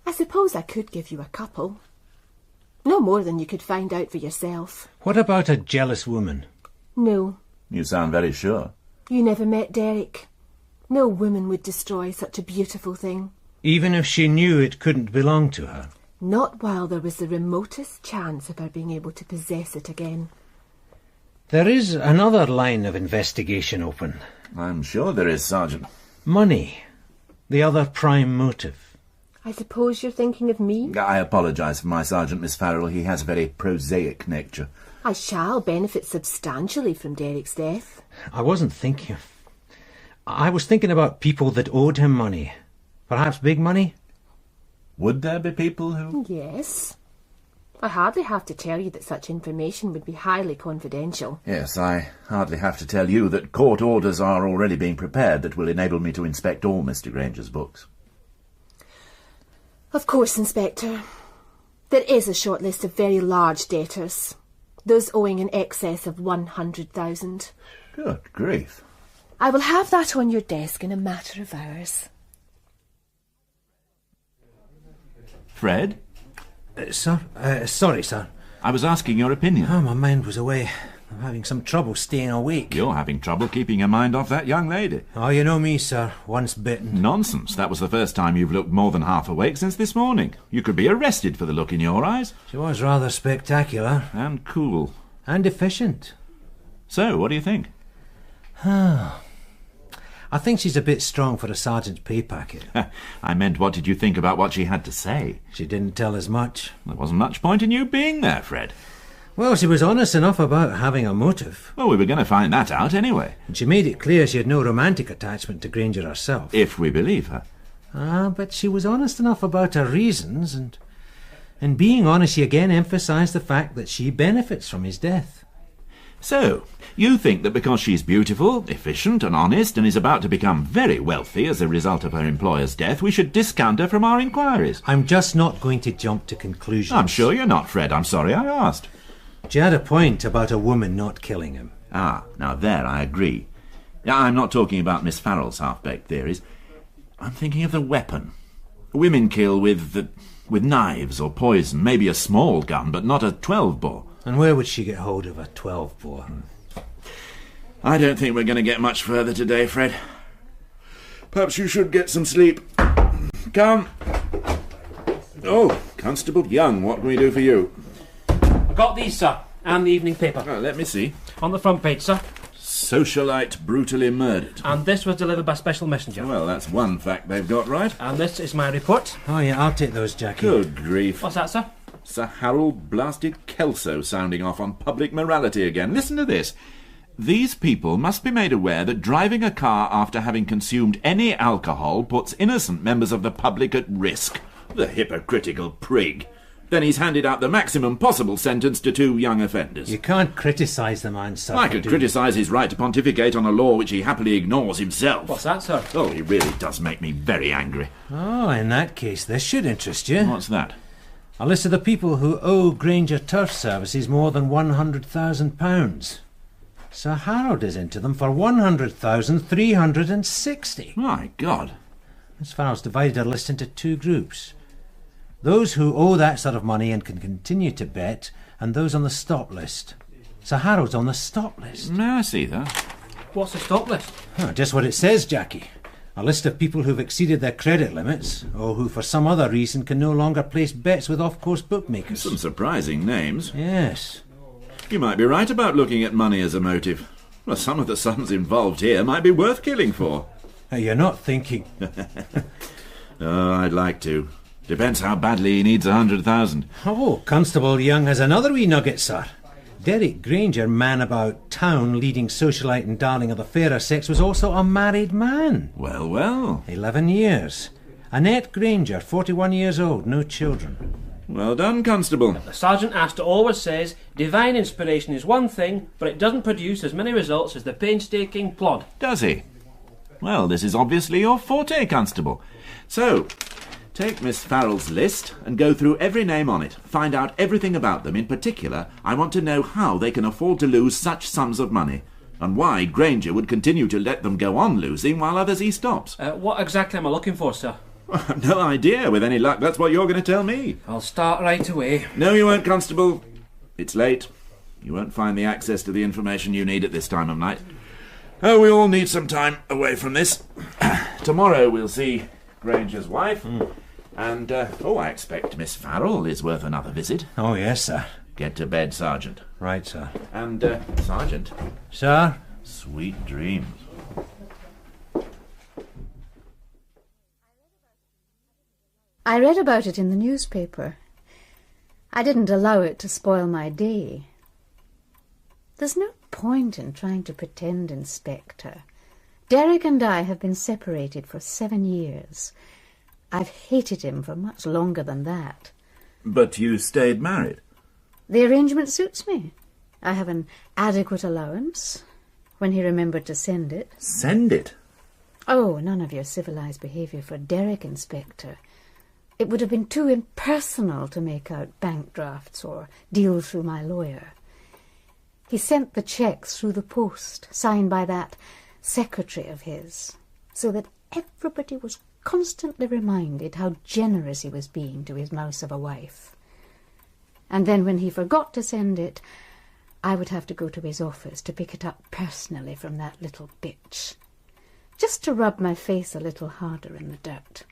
I suppose I could give you a couple. No more than you could find out for yourself. What about a jealous woman? No. You sound very sure. You never met Derek. No woman would destroy such a beautiful thing. Even if she knew it couldn't belong to her? Not while there was the remotest chance of her being able to possess it again. There is another line of investigation open. I'm sure there is, Sergeant. Money. The other prime motive. I suppose you're thinking of me? I apologise for my Sergeant, Miss Farrell. He has a very prosaic nature. I shall benefit substantially from Derek's death. I wasn't thinking... I was thinking about people that owed him money. Perhaps big money? Would there be people who... Yes. I hardly have to tell you that such information would be highly confidential. Yes, I hardly have to tell you that court orders are already being prepared that will enable me to inspect all Mr. Granger's books. Of course, Inspector. There is a short list of very large debtors. Those owing in excess of 100,000. Good grief. I will have that on your desk in a matter of hours. Fred? Sir? Sorry, sir. I was asking your opinion. Oh, my mind was away. I'm having some trouble staying awake. You're having trouble keeping your mind off that young lady. Oh, you know me, sir. Once bitten. Nonsense. That was the first time you've looked more than half awake since this morning. You could be arrested for the look in your eyes. She was rather spectacular. And cool. And efficient. So, what do you think? I think she's a bit strong for a sergeant's pay packet. I meant, what did you think about what she had to say? She didn't tell us much. There wasn't much point in you being there, Fred. Well, she was honest enough about having a motive. Well, we were going to find that out anyway. And she made it clear she had no romantic attachment to Granger herself. If we believe her. But she was honest enough about her reasons, and in being honest, she again emphasised the fact that she benefits from his death. So, you think that because she's beautiful, efficient and honest and is about to become very wealthy as a result of her employer's death, we should discount her from our inquiries? I'm just not going to jump to conclusions. I'm sure you're not, Fred. I'm sorry I asked. She had a point about a woman not killing him. Now there I agree. I'm not talking about Miss Farrell's half-baked theories. I'm thinking of the weapon. Women kill with knives or poison, maybe a small gun, but not a 12-bore. And where would she get hold of a 12-bore? I don't think we're going to get much further today, Fred. Perhaps you should get some sleep. Come. Oh, Constable Young, what can we do for you? I got these, sir, and the evening paper. Oh, let me see. On the front page, sir. Socialite brutally murdered. And this was delivered by special messenger. Well, that's one fact they've got right. And this is my report. Oh, yeah, I'll take those, Jackie. Good grief. What's that, sir? Sir Harold blasted Kelso sounding off on public morality again. Listen to this. These people must be made aware that driving a car after having consumed any alcohol puts innocent members of the public at risk. The hypocritical prig. Then he's handed out the maximum possible sentence to 2 young offenders. You can't criticise the man, sir. I could criticise his right to pontificate on a law which he happily ignores himself. What's that, sir? Oh, he really does make me very angry. Oh, in that case, this should interest you. What's that? A list of the people who owe Granger Turf Services more than £100,000. Sir Harold is into them for £100,360. My God. Miss Farrell's divided her list into 2 groups. Those who owe that sort of money and can continue to bet, and those on the stop list. Sir Harold's on the stop list. I see that. What's the stop list? Oh, just what it says, Jackie. A list of people who've exceeded their credit limits, or who for some other reason can no longer place bets with off-course bookmakers. Some surprising names. Yes. You might be right about looking at money as a motive. Well, some of the sums involved here might be worth killing for. You're not thinking... Oh, I'd like to. Depends how badly he needs 100,000. Oh, Constable Young has another wee nugget, sir. Derek Granger, man about town, leading socialite and darling of the fairer sex, was also a married man. Well. 11 years. Annette Granger, 41 years old, no children. Well done, Constable. The Sergeant Astor always says divine inspiration is one thing, but it doesn't produce as many results as the painstaking plod. Does he? Well, this is obviously your forte, Constable. So, take Miss Farrell's list and go through every name on it. Find out everything about them. In particular, I want to know how they can afford to lose such sums of money, and why Granger would continue to let them go on losing while others he stops. What exactly am I looking for, sir? No idea. With any luck, that's what you're going to tell me. I'll start right away. No, you won't, Constable. It's late. You won't find the access to the information you need at this time of night. Oh, we all need some time away from this. Tomorrow we'll see Granger's wife. And, I expect Miss Farrell is worth another visit. Oh, yes, sir. Get to bed, Sergeant. Right, sir. And, Sergeant. Sir? Sweet dreams. I read about it in the newspaper. I didn't allow it to spoil my day. There's no point in trying to pretend, Inspector. Derek and I have been separated for 7 years. I've hated him for much longer than that. But you stayed married? The arrangement suits me. I have an adequate allowance, when he remembered to send it. Send it? Oh, none of your civilized behaviour for Derek, Inspector. It would have been too impersonal to make out bank drafts or deal through my lawyer. He sent the cheques through the post, signed by that secretary of his, so that everybody was constantly reminded how generous he was being to his mouse of a wife. And then when he forgot to send it, I would have to go to his office to pick it up personally from that little bitch, just to rub my face a little harder in the dirt.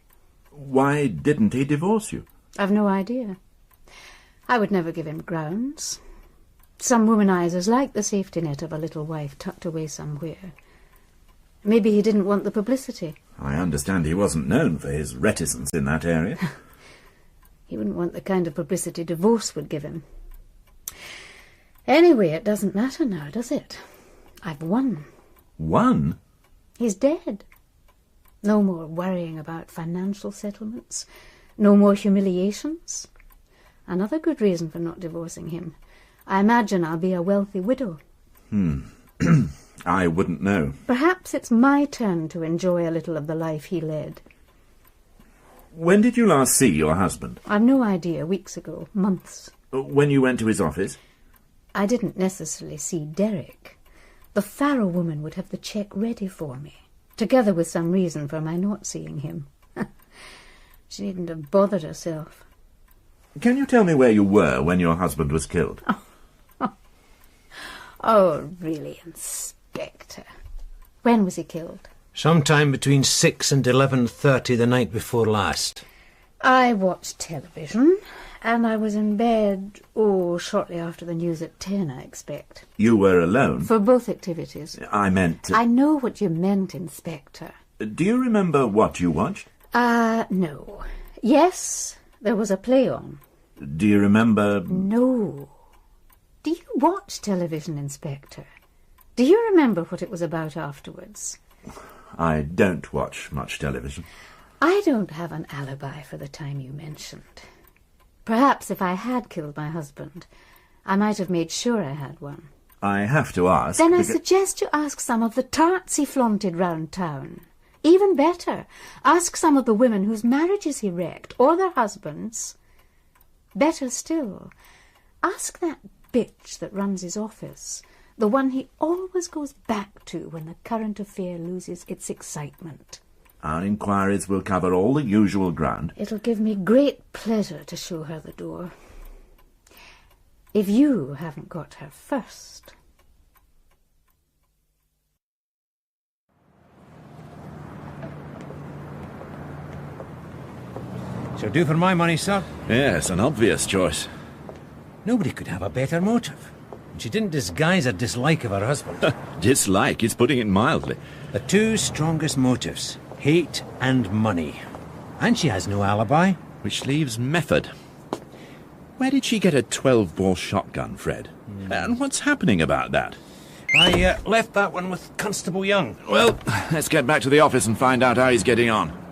Why didn't he divorce you? I've no idea. I would never give him grounds. Some womanizers like the safety net of a little wife tucked away somewhere. Maybe he didn't want the publicity. I understand he wasn't known for his reticence in that area. He wouldn't want the kind of publicity divorce would give him. Anyway, it doesn't matter now, does it? I've won. Won? He's dead. No more worrying about financial settlements. No more humiliations. Another good reason for not divorcing him. I imagine I'll be a wealthy widow. I wouldn't know. Perhaps it's my turn to enjoy a little of the life he led. When did you last see your husband? I've no idea. Weeks ago. Months. When you went to his office? I didn't necessarily see Derek. The Farrell woman would have the cheque ready for me, together with some reason for my not seeing him. She needn't have bothered herself. Can you tell me where you were when your husband was killed? Oh, really, Inspector? When was he killed? Sometime between 6 and 11:30 the night before last. I watched television, and I was in bed, shortly after the news at 10, I expect. You were alone? For both activities. I meant... I know what you meant, Inspector. Do you remember what you watched? No. Yes, there was a play on. Do you remember... No. Do you watch television, Inspector? Do you remember what it was about afterwards? I don't watch much television. I don't have an alibi for the time you mentioned. Perhaps if I had killed my husband, I might have made sure I had one. I have to ask... Then I suggest you ask some of the tarts he flaunted round town. Even better, ask some of the women whose marriages he wrecked, or their husbands. Better still, ask that bitch that runs his office, the one he always goes back to when the current affair loses its excitement. Our inquiries will cover all the usual ground. It'll give me great pleasure to show her the door. If you haven't got her first. So do for my money, sir. Yes, an obvious choice. Nobody could have a better motive. And she didn't disguise her dislike of her husband. Dislike is putting it mildly. The two strongest motives, hate and money. And she has no alibi. Which leaves method. Where did she get a 12-bore shotgun, Fred? And what's happening about that? I left that one with Constable Young. Well, let's get back to the office and find out how he's getting on.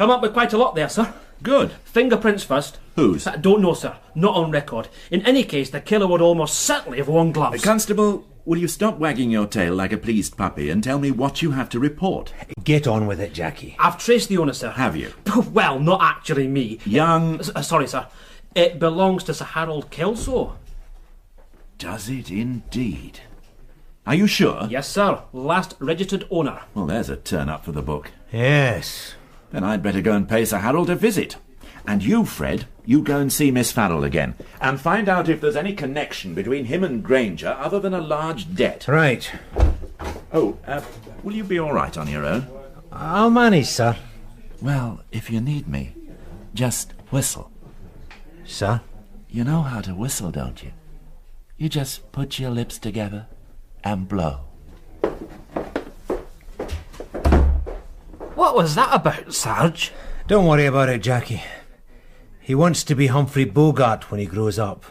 Come up with quite a lot there, sir. Good. Fingerprints first. Whose? Don't know, sir. Not on record. In any case, the killer would almost certainly have worn gloves. Constable, will you stop wagging your tail like a pleased puppy and tell me what you have to report? Get on with it, Jackie. I've traced the owner, sir. Have you? Well, not actually me. Young... Sorry, sir. It belongs to Sir Harold Kelso. Does it indeed? Are you sure? Yes, sir. Last registered owner. Well, there's a turn-up for the book. Yes. Then I'd better go and pay Sir Harold a visit. And you, Fred, you go and see Miss Farrell again, and find out if there's any connection between him and Granger other than a large debt. Right. Oh, will you be all right on your own? I'll manage, sir. Well, if you need me, just whistle. Sir? You know how to whistle, don't you? You just put your lips together and blow. What was that about, Sarge? Don't worry about it, Jackie. He wants to be Humphrey Bogart when he grows up.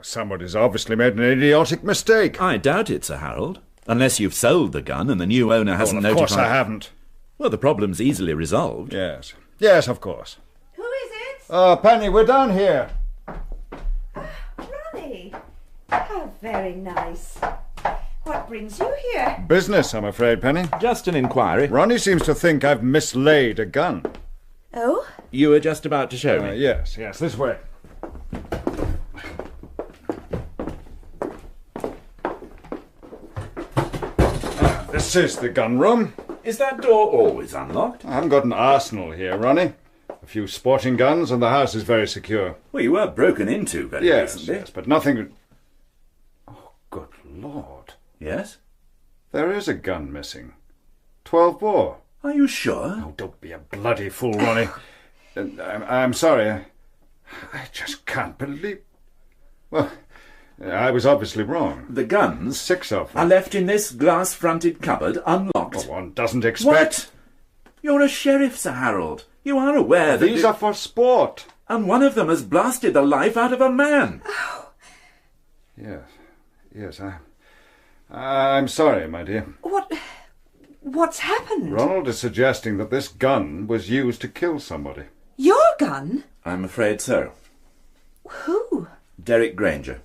Somebody's obviously made an idiotic mistake. I doubt it, Sir Harold. Unless you've sold the gun and the new owner hasn't notified... Of course I haven't. Well, the problem's easily resolved. Yes. Yes, of course. Who is it? Penny, we're down here. Ronnie. How very nice. What brings you here? Business, I'm afraid, Penny. Just an inquiry. Ronnie seems to think I've mislaid a gun. Oh? You were just about to show me. Yes, this way. This is the gun room. Is that door always unlocked? I haven't got an arsenal here, Ronnie. A few sporting guns and the house is very secure. Well, you were broken into very recently. Yes, but nothing... Oh, good Lord. Yes? There is a gun missing. 12 bore. Are you sure? Oh, don't be a bloody fool, Ronnie. I'm sorry. I just can't believe... Well, I was obviously wrong. The guns... 6 of them. are left in this glass-fronted cupboard, unlocked. Well, one doesn't expect... What? You're a sheriff, Sir Harold. You are aware that... These are for sport. And one of them has blasted the life out of a man. Oh. Yes, I'm sorry, my dear. What's happened? Ronald is suggesting that this gun was used to kill somebody. Your gun? I'm afraid so. Who? Derek Granger.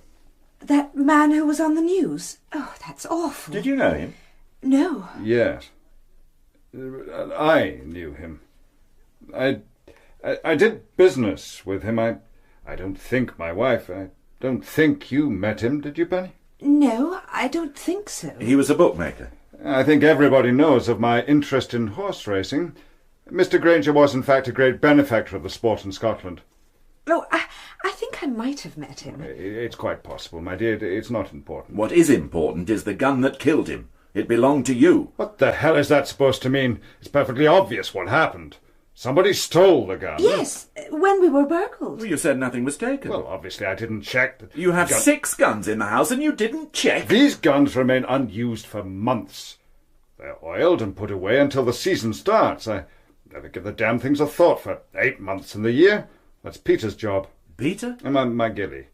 That man who was on the news? Oh, that's awful. Did you know him? No. Yes. I knew him. I did business with him. I don't think my wife... I don't think you met him, did you, Penny? No, I don't think so. He was a bookmaker. I think everybody knows of my interest in horse racing. Mr. Granger was, in fact, a great benefactor of the sport in Scotland. Oh, I think I might have met him. It's quite possible, my dear. It's not important. What is important is the gun that killed him. It belonged to you. What the hell is that supposed to mean? It's perfectly obvious what happened. Somebody stole the gun. Yes, when we were burgled. Well, you said nothing was taken. Well, obviously I didn't check. You have 6 guns in the house and you didn't check. These guns remain unused for months. They're oiled and put away until the season starts. I never give the damn things a thought for 8 months in the year. That's Peter's job. Peter? And my Gilly.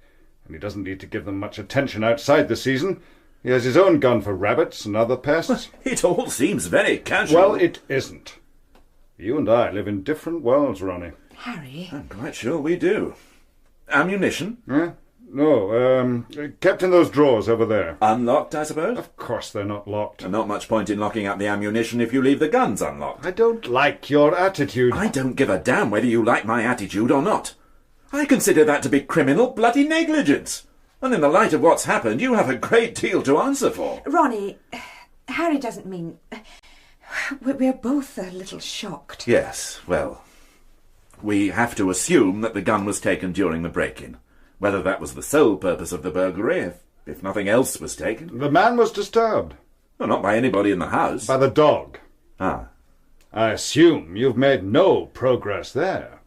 And he doesn't need to give them much attention outside the season. He has his own gun for rabbits and other pests. It all seems very casual. Well, it isn't. You and I live in different worlds, Ronnie. Harry? I'm quite sure we do. Ammunition? No, kept in those drawers over there. Unlocked, I suppose? Of course they're not locked. And not much point in locking up the ammunition if you leave the guns unlocked. I don't like your attitude. I don't give a damn whether you like my attitude or not. I consider that to be criminal bloody negligence. And in the light of what's happened, you have a great deal to answer for. Ronnie, Harry doesn't mean... We're both a little shocked. Yes, well, we have to assume that the gun was taken during the break-in. Whether that was the sole purpose of the burglary, if nothing else was taken. The man was disturbed. Well, not by anybody in the house. By the dog. Ah. I assume you've made no progress there.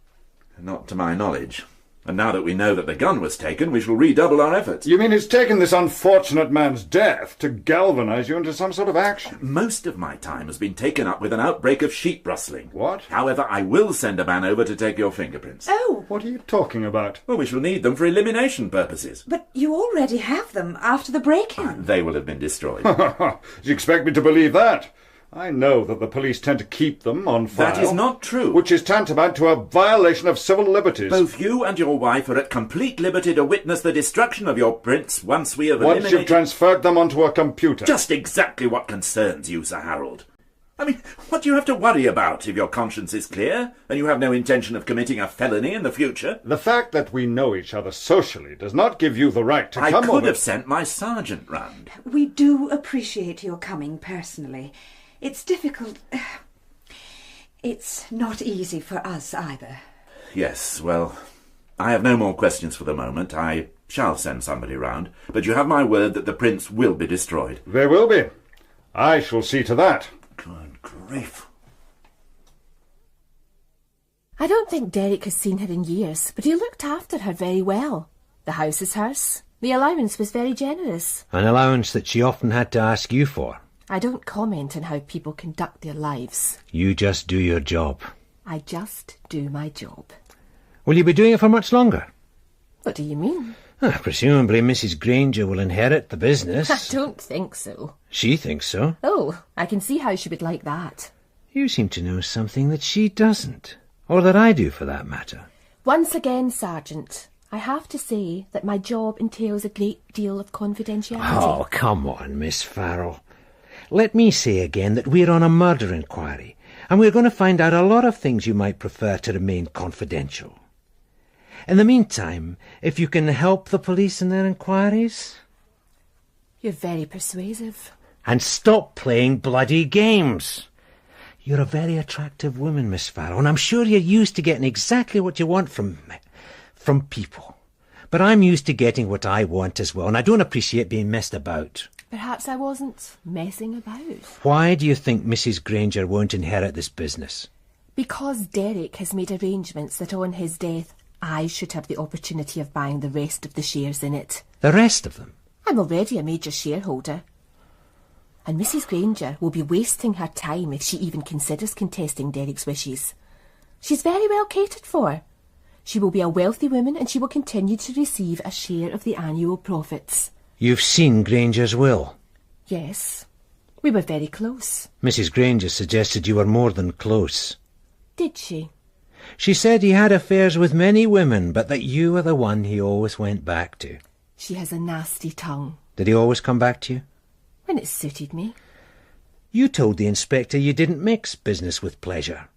Not to my knowledge. And now that we know that the gun was taken, we shall redouble our efforts. You mean it's taken this unfortunate man's death to galvanise you into some sort of action? Most of my time has been taken up with an outbreak of sheep rustling. What? However, I will send a man over to take your fingerprints. Oh! What are you talking about? Well, we shall need them for elimination purposes. But you already have them after the break-in. They will have been destroyed. Do you expect me to believe that? I know that the police tend to keep them on file. That is not true. Which is tantamount to a violation of civil liberties. Both you and your wife are at complete liberty to witness the destruction of your prints once we have eliminated... Once you've transferred them onto a computer. Just exactly what concerns you, Sir Harold. I mean, what do you have to worry about if your conscience is clear and you have no intention of committing a felony in the future? The fact that we know each other socially does not give you the right to come over... I could have sent my sergeant round. We do appreciate your coming personally. It's difficult. It's not easy for us either. Yes, well, I have no more questions for the moment. I shall send somebody round, but you have my word that the prints will be destroyed. They will be. I shall see to that. Good grief. I don't think Derek has seen her in years, but he looked after her very well. The house is hers. The allowance was very generous. An allowance that she often had to ask you for. I don't comment on how people conduct their lives. You just do your job. I just do my job. Will you be doing it for much longer? What do you mean? Presumably Mrs. Granger will inherit the business. I don't think so. She thinks so. Oh, I can see how she would like that. You seem to know something that she doesn't. Or that I do, for that matter. Once again, Sergeant, I have to say that my job entails a great deal of confidentiality. Oh, come on, Miss Farrell. Let me say again that we're on a murder inquiry, and we're going to find out a lot of things you might prefer to remain confidential. In the meantime, if you can help the police in their inquiries... You're very persuasive. And stop playing bloody games. You're a very attractive woman, Miss Farrell, and I'm sure you're used to getting exactly what you want from people. But I'm used to getting what I want as well, and I don't appreciate being messed about. Perhaps I wasn't messing about. Why do you think Mrs. Granger won't inherit this business? Because Derek has made arrangements that on his death I should have the opportunity of buying the rest of the shares in it. The rest of them? I'm already a major shareholder. And Mrs. Granger will be wasting her time if she even considers contesting Derek's wishes. She's very well catered for. She will be a wealthy woman and she will continue to receive a share of the annual profits. You've seen Granger's will? Yes. We were very close. Mrs. Granger suggested you were more than close. Did she? She said he had affairs with many women, but that you were the one he always went back to. She has a nasty tongue. Did he always come back to you? When it suited me. You told the inspector you didn't mix business with pleasure.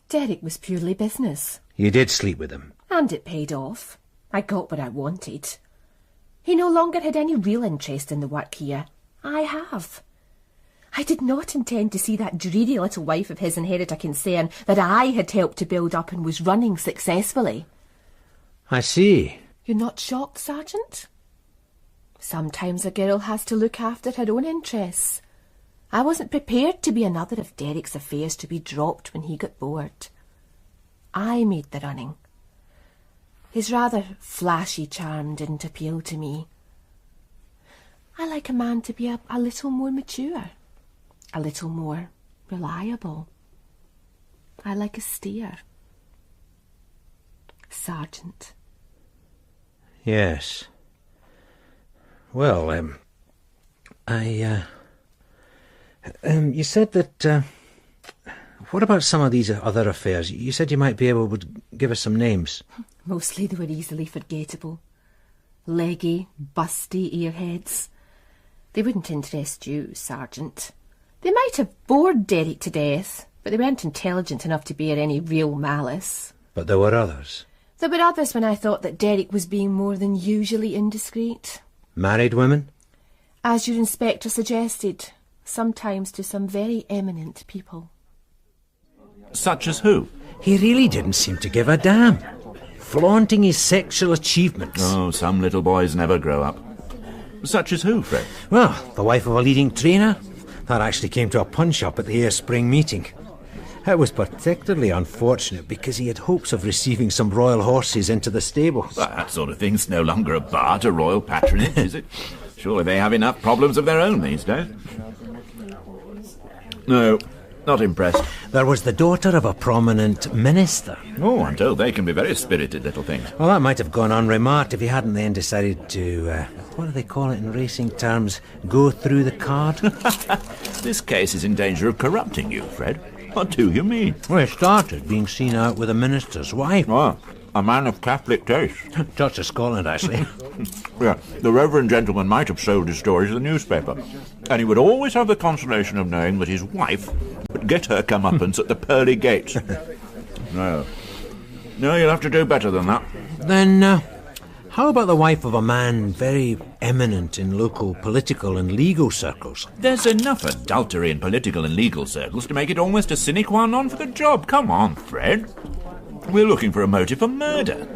Derek was purely business. You did sleep with him. And it paid off. I got what I wanted. He no longer had any real interest in the work here. I have. I did not intend to see that dreary little wife of his inherit a concern that I had helped to build up and was running successfully. I see. You're not shocked, Sergeant? Sometimes a girl has to look after her own interests. I wasn't prepared to be another of Derek's affairs to be dropped when he got bored. I made the running. His rather flashy charm didn't appeal to me. I like a man to be a little more mature, a little more reliable. I like a steer. Sergeant. Yes. Well, you said that, what about some of these other affairs? You said you might be able to give us some names. Mostly they were easily forgettable. Leggy, busty earheads. They wouldn't interest you, Sergeant. They might have bored Derek to death, but they weren't intelligent enough to bear any real malice. But there were others. There were others when I thought that Derek was being more than usually indiscreet. Married women? As your inspector suggested, sometimes to some very eminent people. Such as who? He really didn't seem to give a damn. Flaunting his sexual achievements. Oh, some little boys never grow up. Such as who, Fred? Well, the wife of a leading trainer. That actually came to a punch-up at the Ayr Spring meeting. It was particularly unfortunate because he had hopes of receiving some royal horses into the stables. Well, that sort of thing's no longer a bar to royal patronage, is it? Surely they have enough problems of their own these days. No, Not impressed. There was the daughter of a prominent minister. Oh, I'm told they can be very spirited little things. Well, that might have gone unremarked if he hadn't then decided to, what do they call it in racing terms, go through the card. This case is in danger of corrupting you, Fred. What do you mean? Well, it started being seen out with a minister's wife. Oh, a man of Catholic taste. Church of Scotland, actually. Yeah, the reverend gentleman might have sold his story to the newspaper, and he would always have the consolation of knowing that his wife would get her comeuppance at the pearly gates. No, you'll have to do better than that. Then, how about the wife of a man very eminent in local political and legal circles? There's enough adultery in political and legal circles to make it almost a sine qua non for the job. Come on, Fred. We're looking for a motive for murder.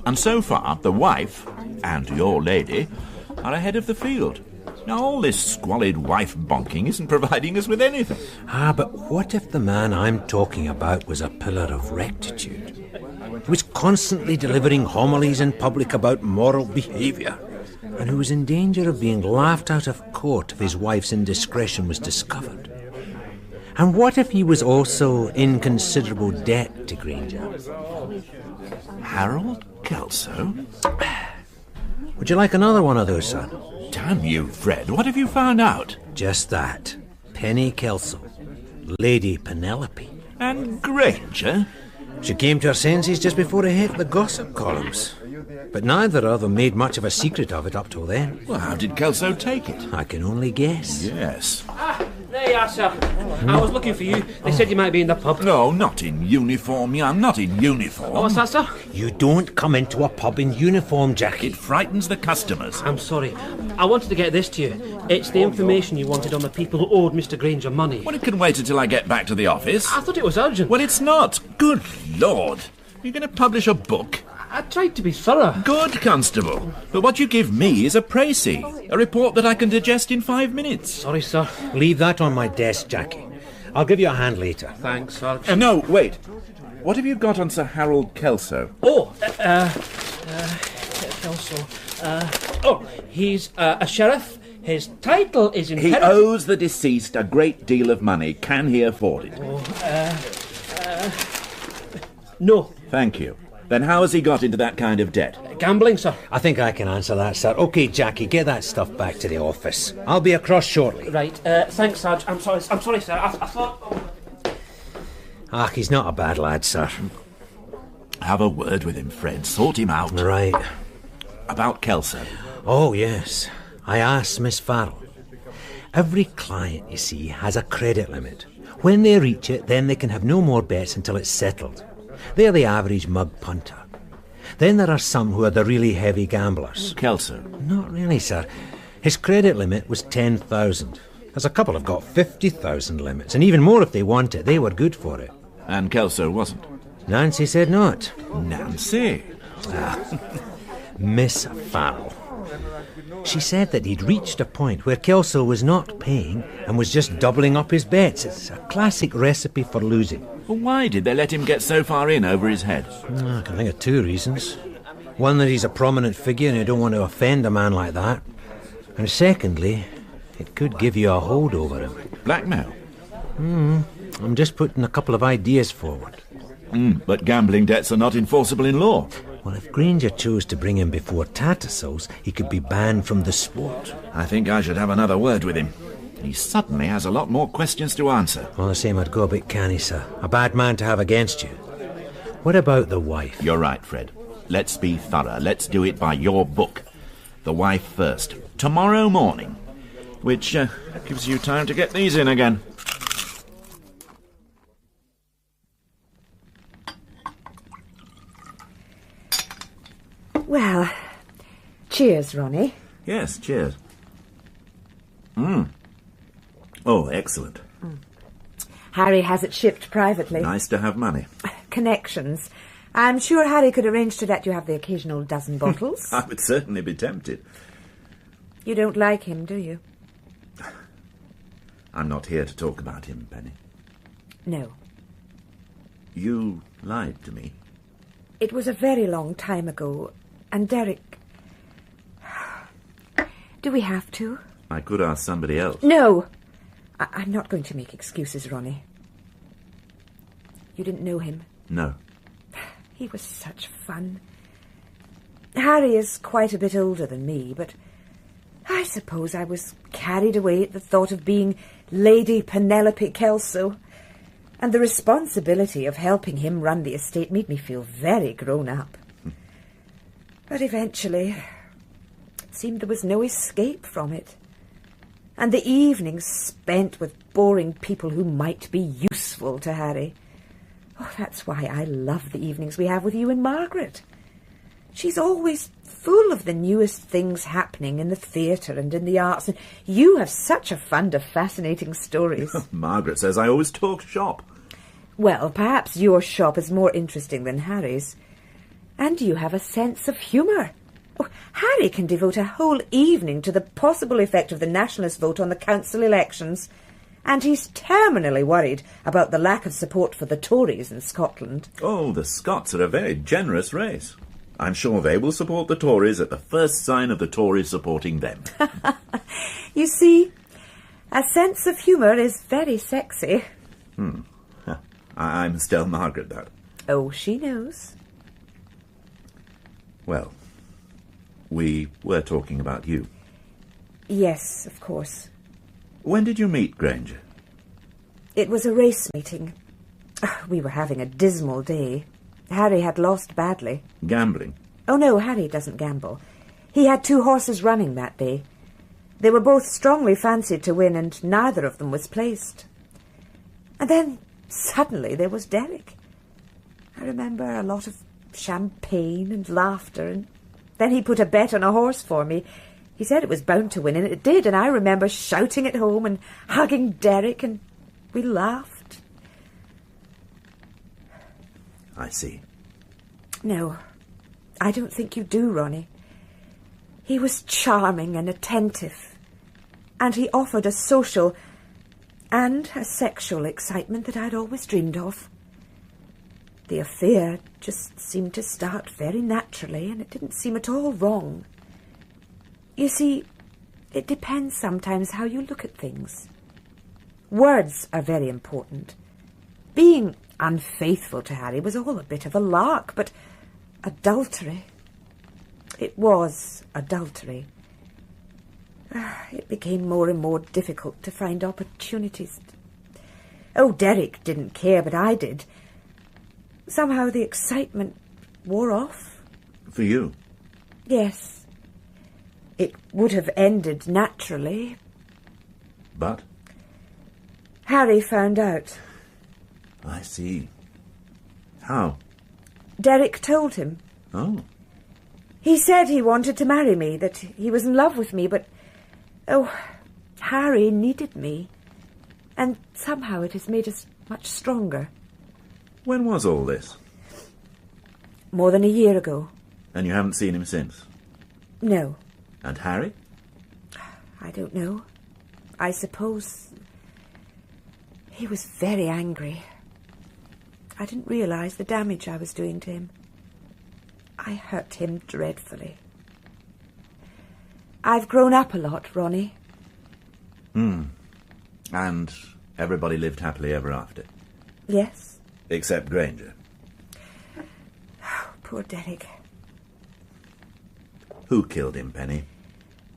And so far, the wife and your lady are ahead of the field. Now, all this squalid wife bonking isn't providing us with anything. But what if the man I'm talking about was a pillar of rectitude? He was constantly delivering homilies in public about moral behaviour, and who was in danger of being laughed out of court if his wife's indiscretion was discovered. And what if he was also in considerable debt to Granger? Harold Kelso? Would you like another one of those, sir? Damn you, Fred. What have you found out? Just that. Penny Kelso. Lady Penelope. And Granger? She came to her senses just before it hit the gossip columns. But neither of them made much of a secret of it up till then. Well, how did Kelso take it? I can only guess. Yes. There you are, sir. I was looking for you. They said you might be in the pub. No, not in uniform, young. Not in uniform. What's that, sir? You don't come into a pub in uniform, Jackie. It frightens the customers. I'm sorry. I wanted to get this to you. It's the information you wanted on the people who owed Mr. Granger money. Well, it can wait until I get back to the office. I thought it was urgent. Well, it's not. Good Lord. You're going to publish a book? I tried to be thorough. Good, Constable. But what you give me is a précis. A report that I can digest in 5 minutes. Sorry, sir. Leave that on my desk, Jackie. I'll give you a hand later. Thanks, sir. No, wait. What have you got on Sir Harold Kelso? Kelso. He's a sheriff. His title is He owes the deceased a great deal of money. Can he afford it? No. Thank you. Then how has he got into that kind of debt? Gambling, sir. I think I can answer that, sir. OK, Jackie, get that stuff back to the office. I'll be across shortly. Right. Thanks, Sarge. I'm sorry, sir. I thought... He's not a bad lad, sir. Have a word with him, Fred. Sort him out. Right. About Kelso. Oh, yes. I asked Miss Farrell. Every client, you see, has a credit limit. When they reach it, then they can have no more bets until it's settled. They're the average mug punter. Then there are some who are the really heavy gamblers. Kelso? Not really, sir. His credit limit was 10,000. There's a couple have got 50,000 limits, and even more if they want it. They were good for it. And Kelso wasn't? Nancy said not. Nancy? Miss Farrell. She said that he'd reached a point where Kelso was not paying and was just doubling up his bets. It's a classic recipe for losing. Well, why did they let him get so far in over his head? I can think of two reasons. One, that he's a prominent figure and you don't want to offend a man like that. And secondly, it could give you a hold over him. Blackmail? I'm just putting a couple of ideas forward. But gambling debts are not enforceable in law. Well, if Granger chose to bring him before Tattersalls, he could be banned from the sport. I think I should have another word with him. He suddenly has a lot more questions to answer. All the same, I'd go a bit canny, sir. A bad man to have against you. What about the wife? You're right, Fred. Let's be thorough. Let's do it by your book. The wife first. Tomorrow morning. Which gives you time to get these in again. Well, cheers, Ronnie. Yes, cheers. Oh, excellent. Harry has it shipped privately. Nice to have money. Connections. I'm sure Harry could arrange to let you have the occasional dozen bottles. I would certainly be tempted. You don't like him, do you? I'm not here to talk about him, Penny. No. You lied to me. It was a very long time ago, and Derek... Do we have to? I could ask somebody else. No! I'm not going to make excuses, Ronnie. You didn't know him? No. He was such fun. Harry is quite a bit older than me, but I suppose I was carried away at the thought of being Lady Penelope Kelso, and the responsibility of helping him run the estate made me feel very grown up. But eventually, it seemed there was no escape from it, and the evenings spent with boring people who might be useful to Harry. Oh, that's why I love the evenings we have with you and Margaret. She's always full of the newest things happening in the theatre and in the arts, and you have such a fund of fascinating stories. Margaret says I always talk shop. Well, perhaps your shop is more interesting than Harry's. And you have a sense of humour. Oh, Harry can devote a whole evening to the possible effect of the Nationalist vote on the council elections, and he's terminally worried about the lack of support for the Tories in Scotland. Oh, the Scots are a very generous race. I'm sure they will support the Tories at the first sign of the Tories supporting them. You see, a sense of humour is very sexy. I must tell Margaret that. Oh, she knows. Well, we were talking about you. Yes, of course. When did you meet Granger? It was a race meeting. We were having a dismal day. Harry had lost badly. Gambling? Oh, no, Harry doesn't gamble. He had 2 horses running that day. They were both strongly fancied to win, and neither of them was placed. And then, suddenly, there was Derek. I remember a lot of champagne and laughter, and then he put a bet on a horse for me. He said it was bound to win, and it did, and I remember shouting at home and hugging Derek, and we laughed. I see. No, I don't think you do, Ronnie. He was charming and attentive, and he offered a social and a sexual excitement that I'd always dreamed of. The affair just seemed to start very naturally, and it didn't seem at all wrong. You see, it depends sometimes how you look at things. Words are very important. Being unfaithful to Harry was all a bit of a lark, but adultery... It was adultery. It became more and more difficult to find opportunities. Oh, Derek didn't care, but I did. Somehow the excitement wore off. For you? Yes. It would have ended naturally. But? Harry found out. I see. How? Derek told him. Oh. He said he wanted to marry me, that he was in love with me, but... Oh, Harry needed me. And somehow it has made us much stronger. When was all this? More than a year ago. And you haven't seen him since? No. And Harry? I don't know. I suppose... He was very angry. I didn't realise the damage I was doing to him. I hurt him dreadfully. I've grown up a lot, Ronnie. And everybody lived happily ever after? Yes. Except Granger? Oh, poor Derek. Who killed him, Penny?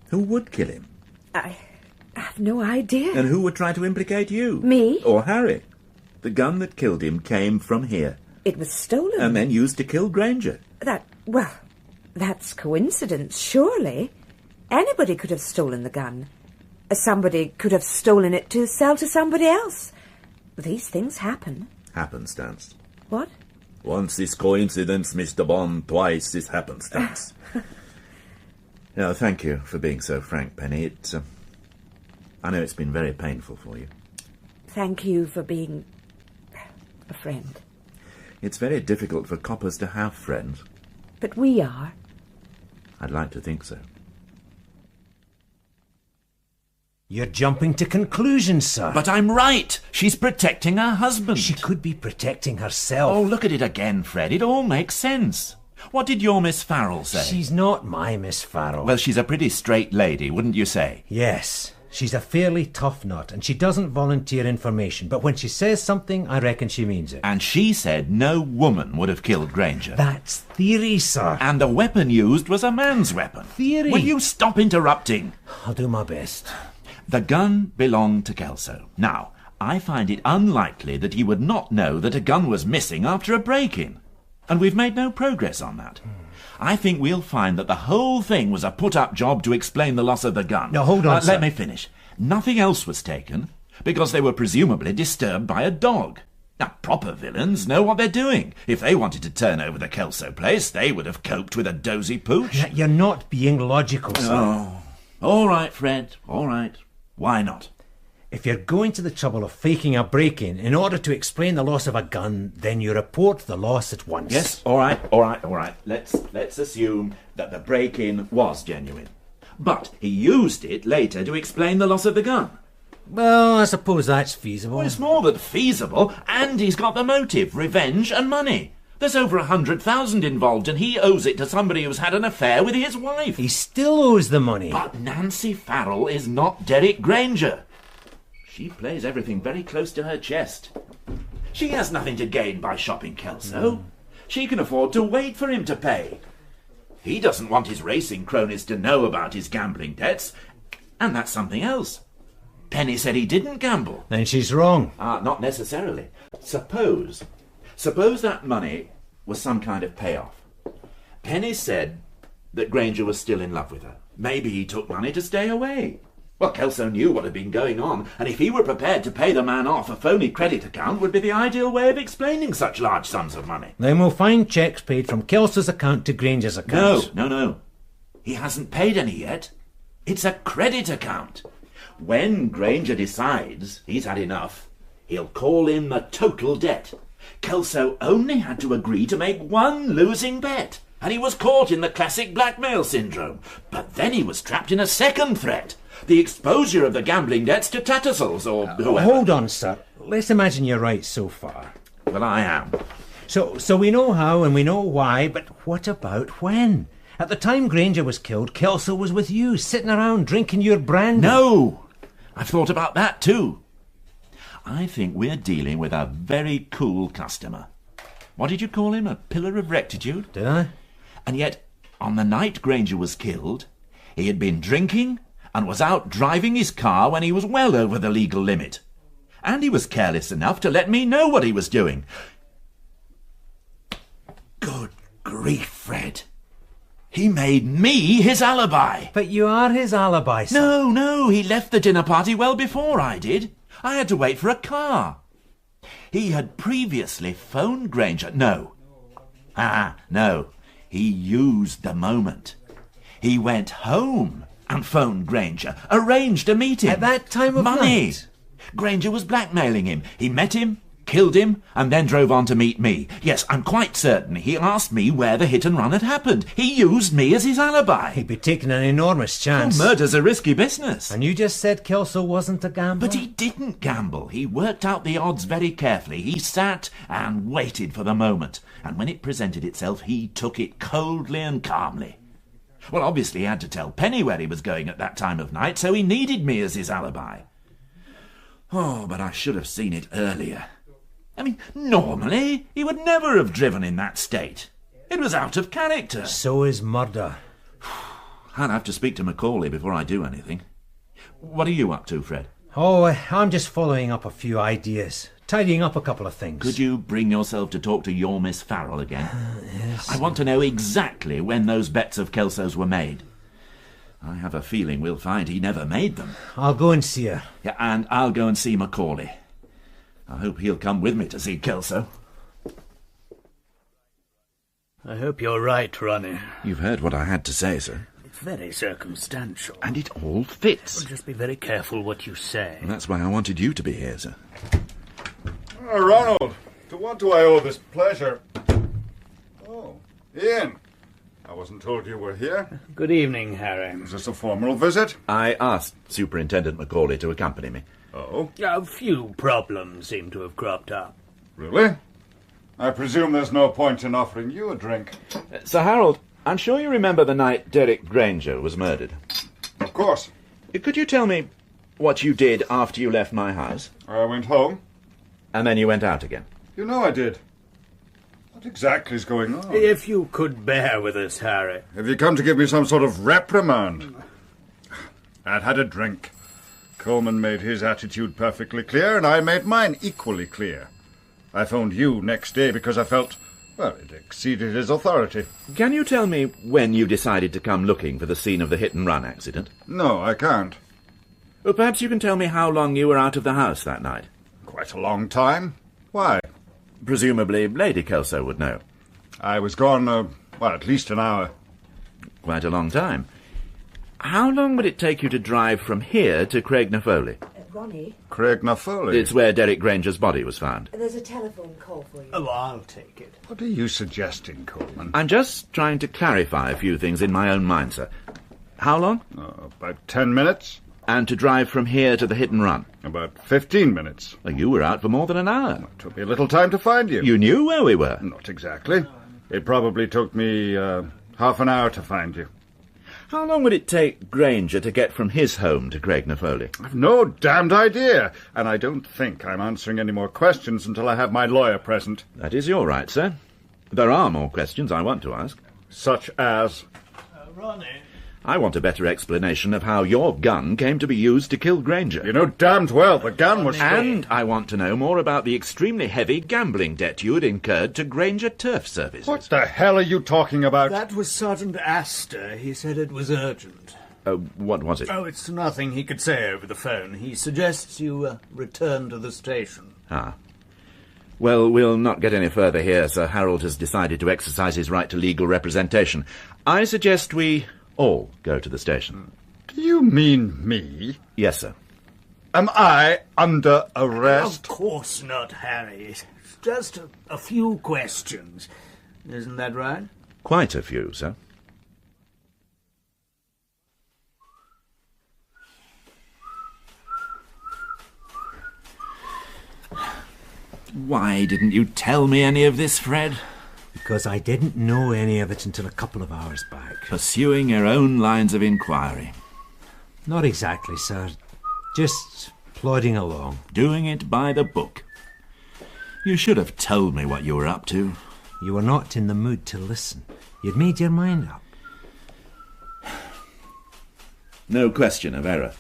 Who would kill him? I have no idea. And who would try to implicate you? Me? Or Harry? The gun that killed him came from here. It was stolen. And then used to kill Granger. That's coincidence, surely. Anybody could have stolen the gun. Somebody could have stolen it to sell to somebody else. These things happen. Happenstance. What? Once is coincidence, Mr. Bond. Twice is happenstance. No, thank you for being so frank, Penny. I know it's been very painful for you. Thank you for being a friend. It's very difficult for coppers to have friends. But we are. I'd like to think so. You're jumping to conclusions, sir. But I'm right. She's protecting her husband. She could be protecting herself. Oh, look at it again, Fred. It all makes sense. What did your Miss Farrell say? She's not my Miss Farrell. Well, she's a pretty straight lady, wouldn't you say? Yes. She's a fairly tough nut, and she doesn't volunteer information, but when she says something, I reckon she means it. And she said no woman would have killed Granger. That's theory, sir. And the weapon used was a man's weapon. Theory? Will you stop interrupting? I'll do my best. The gun belonged to Kelso. Now, I find it unlikely that he would not know that a gun was missing after a break-in. And we've made no progress on that. I think we'll find that the whole thing was a put-up job to explain the loss of the gun. Now, hold on, sir. Let me finish. Nothing else was taken, because they were presumably disturbed by a dog. Now, proper villains know what they're doing. If they wanted to turn over the Kelso place, they would have coped with a dozy pooch. Now, you're not being logical, sir. Oh, all right, Fred, all right. Why not? If you're going to the trouble of faking a break-in in order to explain the loss of a gun, then you report the loss at once. Yes, all right. Let's assume that the break-in was genuine. But he used it later to explain the loss of the gun. Well, I suppose that's feasible. Well, it's more than feasible, and he's got the motive, revenge and money. There's over 100,000 involved, and he owes it to somebody who's had an affair with his wife. He still owes the money. But Nancy Farrell is not Derek Granger. She plays everything very close to her chest. She has nothing to gain by shopping Kelso. She can afford to wait for him to pay. He doesn't want his racing cronies to know about his gambling debts, and that's something else. Penny said he didn't gamble. Then she's wrong. Not necessarily. Suppose that money was some kind of payoff. Penny said that Granger was still in love with her. Maybe he took money to stay away. Well, Kelso knew what had been going on, and if he were prepared to pay the man off, a phony credit account would be the ideal way of explaining such large sums of money. Then we'll find cheques paid from Kelso's account to Granger's account. No. He hasn't paid any yet. It's a credit account. When Granger decides he's had enough, he'll call in the total debt. Kelso only had to agree to make one losing bet, and he was caught in the classic blackmail syndrome. But then he was trapped in a second threat. The exposure of the gambling debts to Tattersall's or whoever. Hold on, sir. Let's imagine you're right so far. Well, I am. So we know how and we know why, but what about when? At the time Granger was killed, Kelso was with you, sitting around drinking your brandy. No! I've thought about that too. I think we're dealing with a very cool customer. What did you call him? A pillar of rectitude? Did I? And yet, on the night Granger was killed, he had been drinking and was out driving his car when he was well over the legal limit. And he was careless enough to let me know what he was doing. Good grief, Fred. He made me his alibi. But you are his alibi, sir. No, he left the dinner party well before I did. I had to wait for a car. He had previously phoned Granger. No. He used the moment. He went home and phoned Granger, arranged a meeting. At that time of Money. night? Granger was blackmailing him. He met him, killed him, and then drove on to meet me. Yes, I'm quite certain he asked me where the hit and run had happened. He used me as his alibi. He'd be taking an enormous chance. Murder's a risky business. And you just said Kelso wasn't a gambler? But he didn't gamble. He worked out the odds very carefully. He sat and waited for the moment. And when it presented itself, he took it coldly and calmly. Well, obviously he had to tell Penny where he was going at that time of night, so he needed me as his alibi. Oh, but I should have seen it earlier. I mean, normally he would never have driven in that state. It was out of character. So is murder. I'd have to speak to Macaulay before I do anything. What are you up to, Fred? Oh, I'm just following up a few ideas. Tidying up a couple of things. Could you bring yourself to talk to your Miss Farrell again? Yes. I want to know exactly when those bets of Kelso's were made. I have a feeling we'll find he never made them. I'll go and see her. Yeah, and I'll go and see Macaulay. I hope he'll come with me to see Kelso. I hope you're right, Ronnie. You've heard what I had to say, sir. It's very circumstantial. And it all fits. Well, just be very careful what you say. And that's why I wanted you to be here, sir. Ronald, to what do I owe this pleasure? Oh, Ian. I wasn't told you were here. Good evening, Harry. Is this a formal visit? I asked Superintendent Macaulay to accompany me. Oh? A few problems seem to have cropped up. Really? I presume there's no point in offering you a drink. Sir Harold, I'm sure you remember the night Derek Granger was murdered. Of course. Could you tell me what you did after you left my house? I went home. And then you went out again? You know I did. What exactly is going on? If you could bear with us, Harry. Have you come to give me some sort of reprimand? I'd had a drink. Coleman made his attitude perfectly clear, and I made mine equally clear. I phoned you next day because I felt, well, it exceeded his authority. Can you tell me when you decided to come looking for the scene of the hit-and-run accident? No, I can't. Well, perhaps you can tell me how long you were out of the house that night. Quite a long time. Why? Presumably Lady Kelso would know. I was gone, at least an hour. Quite a long time. How long would it take you to drive from here to Craignafoley? Ronnie? Craignafoley? It's where Derek Granger's body was found. There's a telephone call for you. Oh, I'll take it. What are you suggesting, Coleman? I'm just trying to clarify a few things in my own mind, sir. How long? About 10 minutes. And to drive from here to the hit-and-run? About 15 minutes. Well, you were out for more than an hour. It took me a little time to find you. You knew where we were? Not exactly. It probably took me half an hour to find you. How long would it take Granger to get from his home to Craignafoley? I've no damned idea, and I don't think I'm answering any more questions until I have my lawyer present. That is your right, sir. There are more questions I want to ask. Such as? Ronnie. I want a better explanation of how your gun came to be used to kill Granger. You know damned well the gun was... And I want to know more about the extremely heavy gambling debt you had incurred to Granger Turf Services. What the hell are you talking about? That was Sergeant Astor. He said it was urgent. What was it? Oh, it's nothing he could say over the phone. He suggests you return to the station. Ah. Well, we'll not get any further here. Sir Harold has decided to exercise his right to legal representation. I suggest we all go to the station. Do you mean me? Yes, sir. Am I under arrest? Of course not, Harry. It's just a few questions. Isn't that right? Quite a few, sir. Why didn't you tell me any of this, Fred? Because I didn't know any of it until a couple of hours back. Pursuing your own lines of inquiry. Not exactly, sir. Just plodding along. Doing it by the book. You should have told me what you were up to. You were not in the mood to listen. You'd made your mind up. No question of error.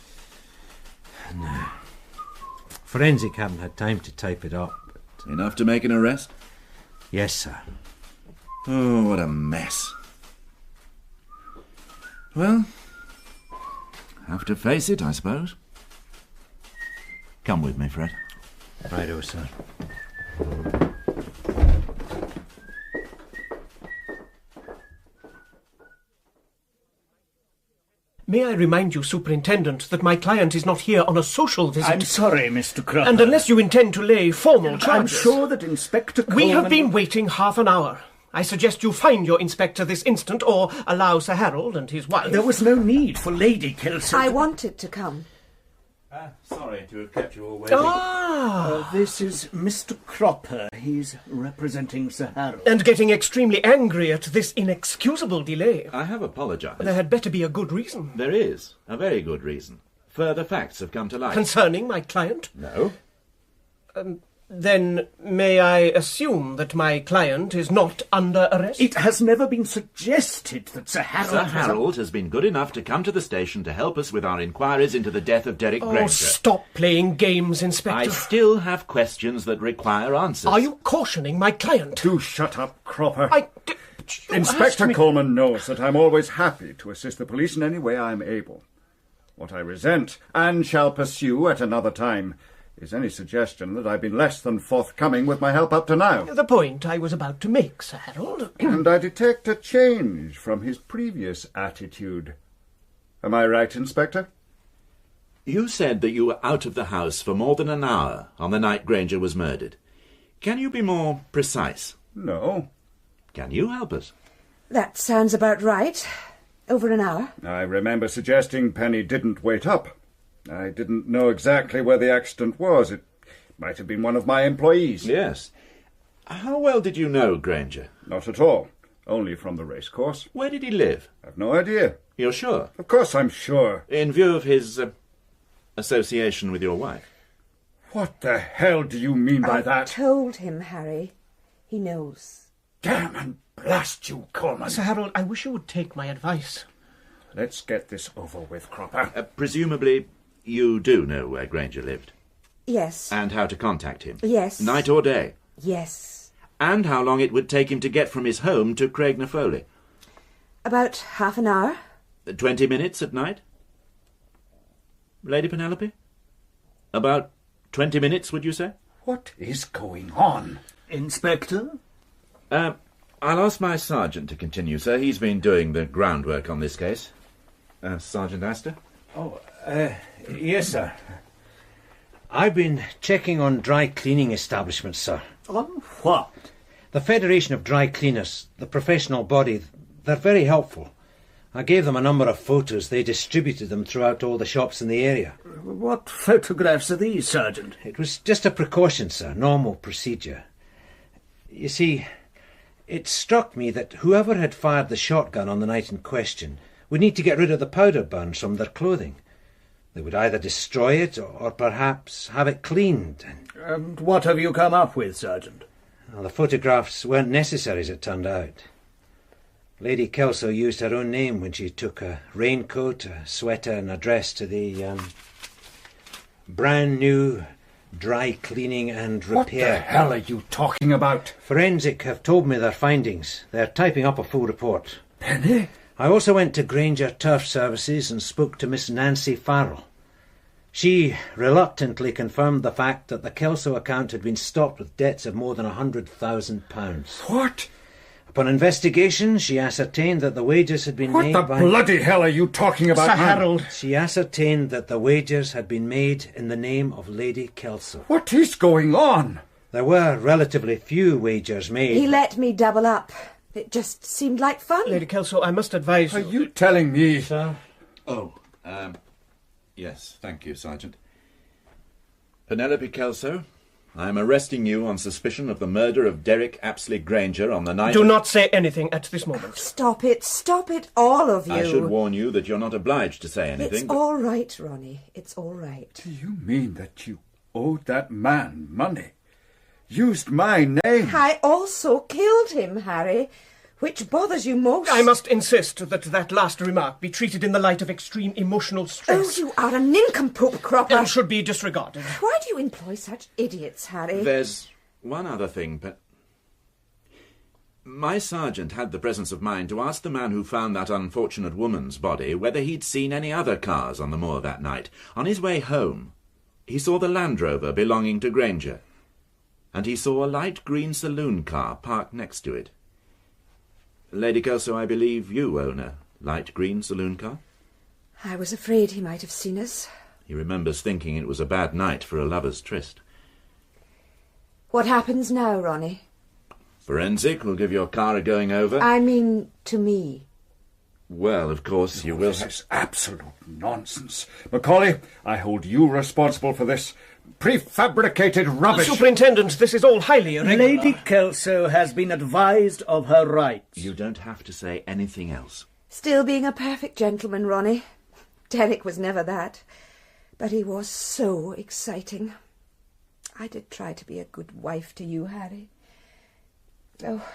No. Forensic haven't had time to type it up. But... Enough to make an arrest? Yes, sir. Oh, what a mess. Well, have to face it, I suppose. Come with me, Fred. Righto, sir. May I remind you, Superintendent, that my client is not here on a social visit. I'm sorry, Mr. Cropper. And unless you intend to lay formal charges... I'm sure that Inspector Coleman... We have been waiting half an hour. I suggest you find your inspector this instant, or allow Sir Harold and his wife... There was no need for Lady Kelso... I wanted to come. Sorry to have kept you all waiting. This is Mr. Cropper. He's representing Sir Harold. And getting extremely angry at this inexcusable delay. I have apologised. There had better be a good reason. There is. A very good reason. Further facts have come to light. Concerning my client? No. Then may I assume that my client is not under arrest? It has never been suggested that Sir Harold... Sir Harold has been good enough to come to the station to help us with our inquiries into the death of Derek Granger. Oh, stop playing games, Inspector. I still have questions that require answers. Are you cautioning my client? Do shut up, Cropper. You Inspector asked me- Coleman knows that I'm always happy to assist the police in any way I am able. What I resent, and shall pursue at another time, is any suggestion that I've been less than forthcoming with my help up to now. The point I was about to make, Sir Harold. And I detect a change from his previous attitude. Am I right, Inspector? You said that you were out of the house for more than an hour on the night Granger was murdered. Can you be more precise? No. Can you help us? That sounds about right. Over an hour. I remember suggesting Penny didn't wait up. I didn't know exactly where the accident was. It might have been one of my employees. Yes. How well did you know Granger? Not at all. Only from the racecourse. Where did he live? I've no idea. You're sure? Of course I'm sure. In view of his association with your wife. What the hell do you mean by that? I told him, Harry. He knows. Damn and blast you, Coleman. Sir Harold, I wish you would take my advice. Let's get this over with, Cropper. Presumably, you do know where Granger lived? Yes. And how to contact him? Yes. Night or day? Yes. And how long it would take him to get from his home to Craignafoley? About half an hour. 20 minutes at night? Lady Penelope? About 20 minutes, would you say? What is going on? Inspector? I'll ask my sergeant to continue, sir. He's been doing the groundwork on this case. Sergeant Astor? Oh, yes, sir. I've been checking on dry cleaning establishments, sir. On what? The Federation of Dry Cleaners, the professional body, they're very helpful. I gave them a number of photos. They distributed them throughout all the shops in the area. What photographs are these, Sergeant? It was just a precaution, sir, normal procedure. You see, it struck me that whoever had fired the shotgun on the night in question would need to get rid of the powder burns from their clothing. They would either destroy it or perhaps have it cleaned. And what have you come up with, Sergeant? Well, the photographs weren't necessary, as it turned out. Lady Kelso used her own name when she took a raincoat, a sweater and a dress to the brand new dry cleaning and repair. What the hell are you talking about? Forensic have told me their findings. They're typing up a full report. Penny? I also went to Granger Turf Services and spoke to Miss Nancy Farrell. She reluctantly confirmed the fact that the Kelso account had been stopped with debts of more than £100,000. What? Upon investigation, she ascertained that the wages had been made by... What the bloody hell are you talking about, Sir man? Harold. She ascertained that the wages had been made in the name of Lady Kelso. What is going on? There were relatively few wagers made. He let me double up. It just seemed like fun. Lady Kelso, I must advise you... Are you telling me? Sir? Oh, yes, thank you, Sergeant. Penelope Kelso, I am arresting you on suspicion of the murder of Derek Apsley Granger on the night... Do not say anything at this moment. Stop it, all of you. I should warn you that you're not obliged to say anything. It's all right, Ronnie. It's all right. Do you mean that you owed that man money? Used my name? I also killed him, Harry. Which bothers you most? I must insist that that last remark be treated in the light of extreme emotional stress. Oh, you are a nincompoop, Cropper. And should be disregarded. Why do you employ such idiots, Harry? There's one other thing, but... My sergeant had the presence of mind to ask the man who found that unfortunate woman's body whether he'd seen any other cars on the moor that night. On his way home, he saw the Land Rover belonging to Granger, and he saw a light green saloon car parked next to it. Lady Kelso, I believe you own a light green saloon car? I was afraid he might have seen us. He remembers thinking it was a bad night for a lover's tryst. What happens now, Ronnie? Forensic will give your car a going over. I mean, to me. Well, of course, you will... This is absolute nonsense. Macaulay, I hold you responsible for this prefabricated rubbish. Superintendent, this is all highly irregular. Lady Kelso has been advised of her rights. You don't have to say anything else. Still being a perfect gentleman, Ronnie. Derek was never that. But he was so exciting. I did try to be a good wife to you, Harry. Oh,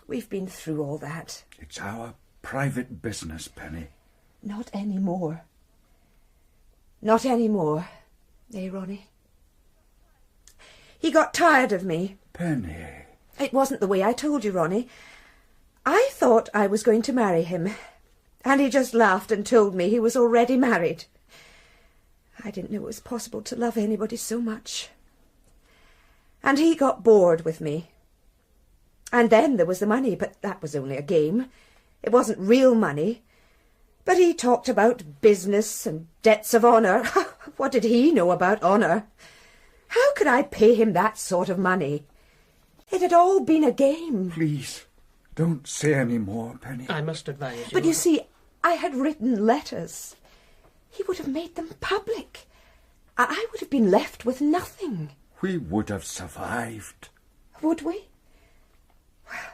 we've been through all that. It's our private business, Penny. Not anymore. Not anymore. Eh, Ronnie? He got tired of me. Penny. It wasn't the way I told you, Ronnie. I thought I was going to marry him, and he just laughed and told me he was already married. I didn't know it was possible to love anybody so much. And he got bored with me. And then there was the money, but that was only a game. It wasn't real money. But he talked about business and debts of honour. What did he know about honour? How could I pay him that sort of money? It had all been a game. Please, don't say any more, Penny. I must advise you. But you see, I had written letters. He would have made them public. I would have been left with nothing. We would have survived. Would we? Well,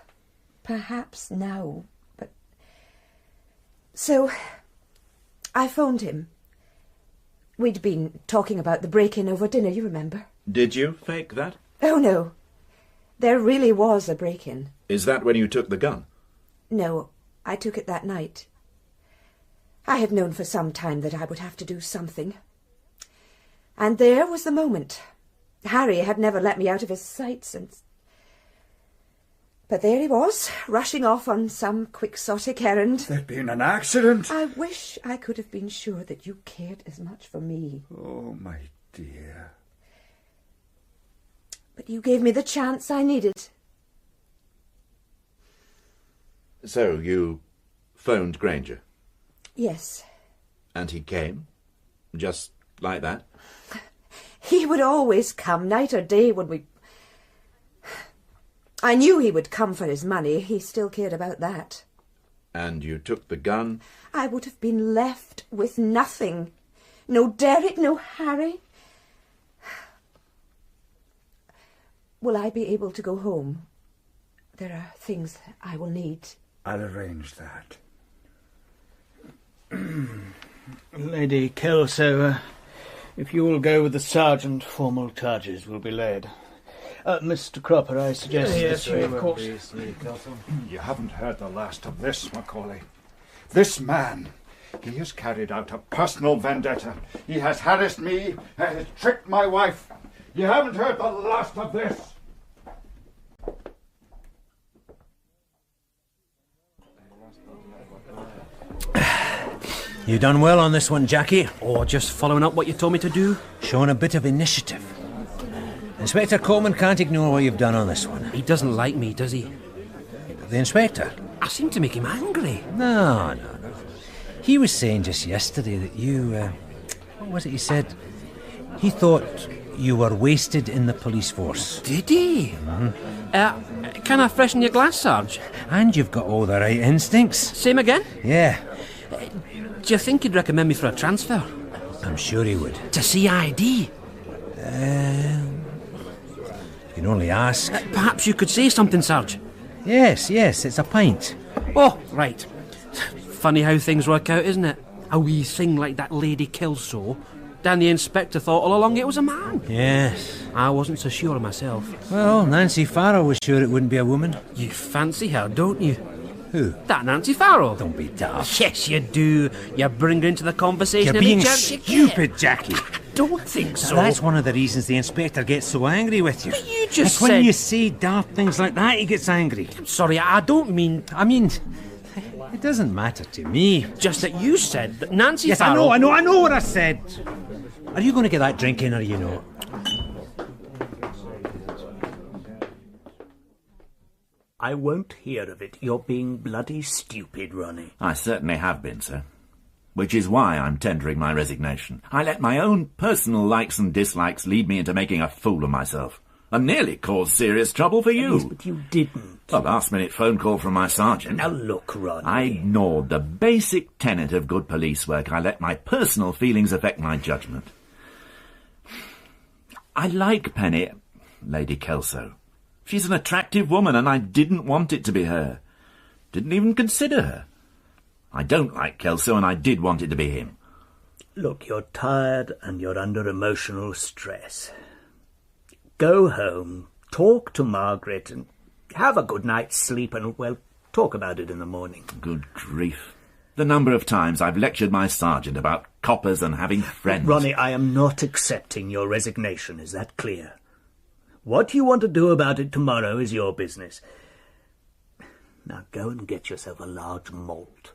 perhaps now, but... So, I phoned him. We'd been talking about the break-in over dinner, you remember? Did you fake that? Oh, no. There really was a break-in. Is that when you took the gun? No, I took it that night. I had known for some time that I would have to do something. And there was the moment. Harry had never let me out of his sight since. But there he was, rushing off on some quixotic errand. There'd been an accident. I wish I could have been sure that you cared as much for me. Oh, my dear. But you gave me the chance I needed. So you phoned Granger? Yes. And he came? Just like that? He would always come, night or day, when we... I knew he would come for his money. He still cared about that. And you took the gun? I would have been left with nothing. No Derek, no Harry. Will I be able to go home? There are things I will need. I'll arrange that. Lady Kelso, if you will go with the sergeant, formal charges will be laid. Mr. Cropper, I suggest... Yes, of course. You haven't heard the last of this, Macaulay. This man, he has carried out a personal vendetta. He has harassed me and has tricked my wife. You haven't heard the last of this. You done well on this one, Jackie. Oh, just following up what you told me to do. Showing a bit of initiative. Inspector Coleman can't ignore what you've done on this one. He doesn't like me, does he? The inspector? I seem to make him angry. No. He was saying just yesterday that you... what was it he said? He thought you were wasted in the police force. Did he? Mm-hmm. Can I freshen your glass, Sarge? And you've got all the right instincts. Same again? Yeah. Do you think he'd recommend me for a transfer? I'm sure he would. To CID? You can only ask. Perhaps you could say something, Sarge. Yes, it's a pint. Oh, right. Funny how things work out, isn't it? A wee thing like that Lady Kelso. Dan the inspector thought all along it was a man. Yes. I wasn't so sure of myself. Well, Nancy Farrow was sure it wouldn't be a woman. You fancy her, don't you? Who? That Nancy Farrow. Don't be daft. Yes, you do. You bring her into the conversation. You're being stupid, Jackie. Don't think so. That's one of the reasons the inspector gets so angry with you. But you just said... when you say daft things like that, he gets angry. I'm sorry, I don't mean... I mean, it doesn't matter to me. Just that you said that Nancy Yes, Farrow... I know what I said. Are you going to get that drink in or you know? I won't hear of it. You're being bloody stupid, Ronnie. I certainly have been, sir. Which is why I'm tendering my resignation. I let my own personal likes and dislikes lead me into making a fool of myself. And nearly caused serious trouble for you. Yes, but you didn't. A last-minute phone call from my sergeant. Now look, Ronnie. I ignored the basic tenet of good police work. I let my personal feelings affect my judgment. I like Penny, Lady Kelso. She's an attractive woman, and I didn't want it to be her. Didn't even consider her. I don't like Kelso, and I did want it to be him. Look, you're tired and you're under emotional stress. Go home, talk to Margaret, and have a good night's sleep, and, well, talk about it in the morning. Good grief. The number of times I've lectured my sergeant about coppers and having friends. Ronnie, I am not accepting your resignation. Is that clear? What you want to do about it tomorrow is your business. Now go and get yourself a large malt.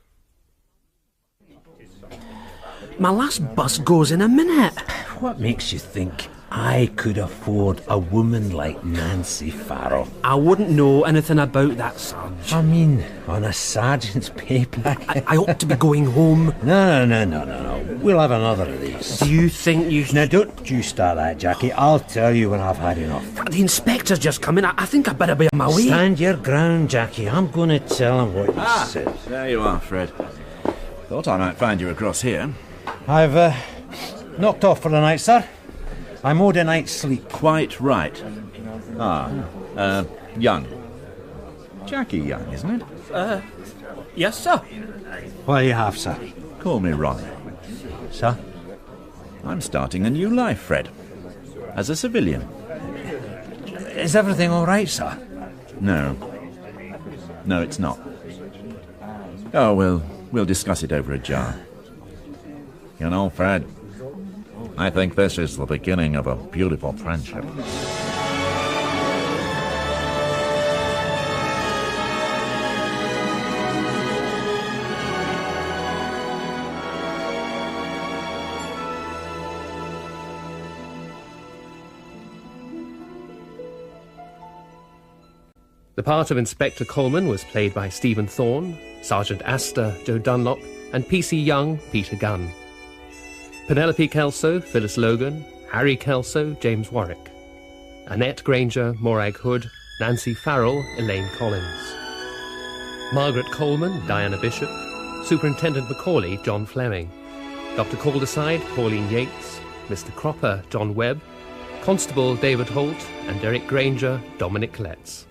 My last bus goes in a minute. What makes you think I could afford a woman like Nancy Farrow? I wouldn't know anything about that, Sarge. I mean, on a sergeant's pay packet. I ought to be going home. No. We'll have another of these. Do you think you... Now, don't you start that, Jackie. I'll tell you when I've had enough. The inspector's just come in. I think I'd better be on my way. Stand your ground, Jackie. I'm going to tell him what you said. There you are, Fred. Thought I might find you across here. I've knocked off for the night, sir. I'm owed a night's sleep. Quite right. Young. Jackie Young, isn't it? Yes, sir. What do you have, sir? Call me Ronald. Sir? I'm starting a new life, Fred. As a civilian. Is everything all right, sir? No. No, it's not. Oh, we'll discuss it over a jar. You know, Fred, I think this is the beginning of a beautiful friendship. The part of Inspector Coleman was played by Stephen Thorne, Sergeant Astor, Joe Dunlop, and P.C. Young, Peter Gunn. Penelope Kelso, Phyllis Logan, Harry Kelso, James Warwick. Annette Granger, Morag Hood, Nancy Farrell, Elaine Collins. Margaret Coleman, Diana Bishop. Superintendent Macaulay, John Fleming. Dr. Calderside, Pauline Yates. Mr. Cropper, John Webb. Constable David Holt, and Derek Granger, Dominic Letts.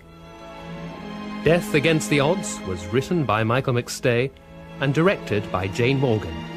Death Against the Odds was written by Michael McStay and directed by Jane Morgan.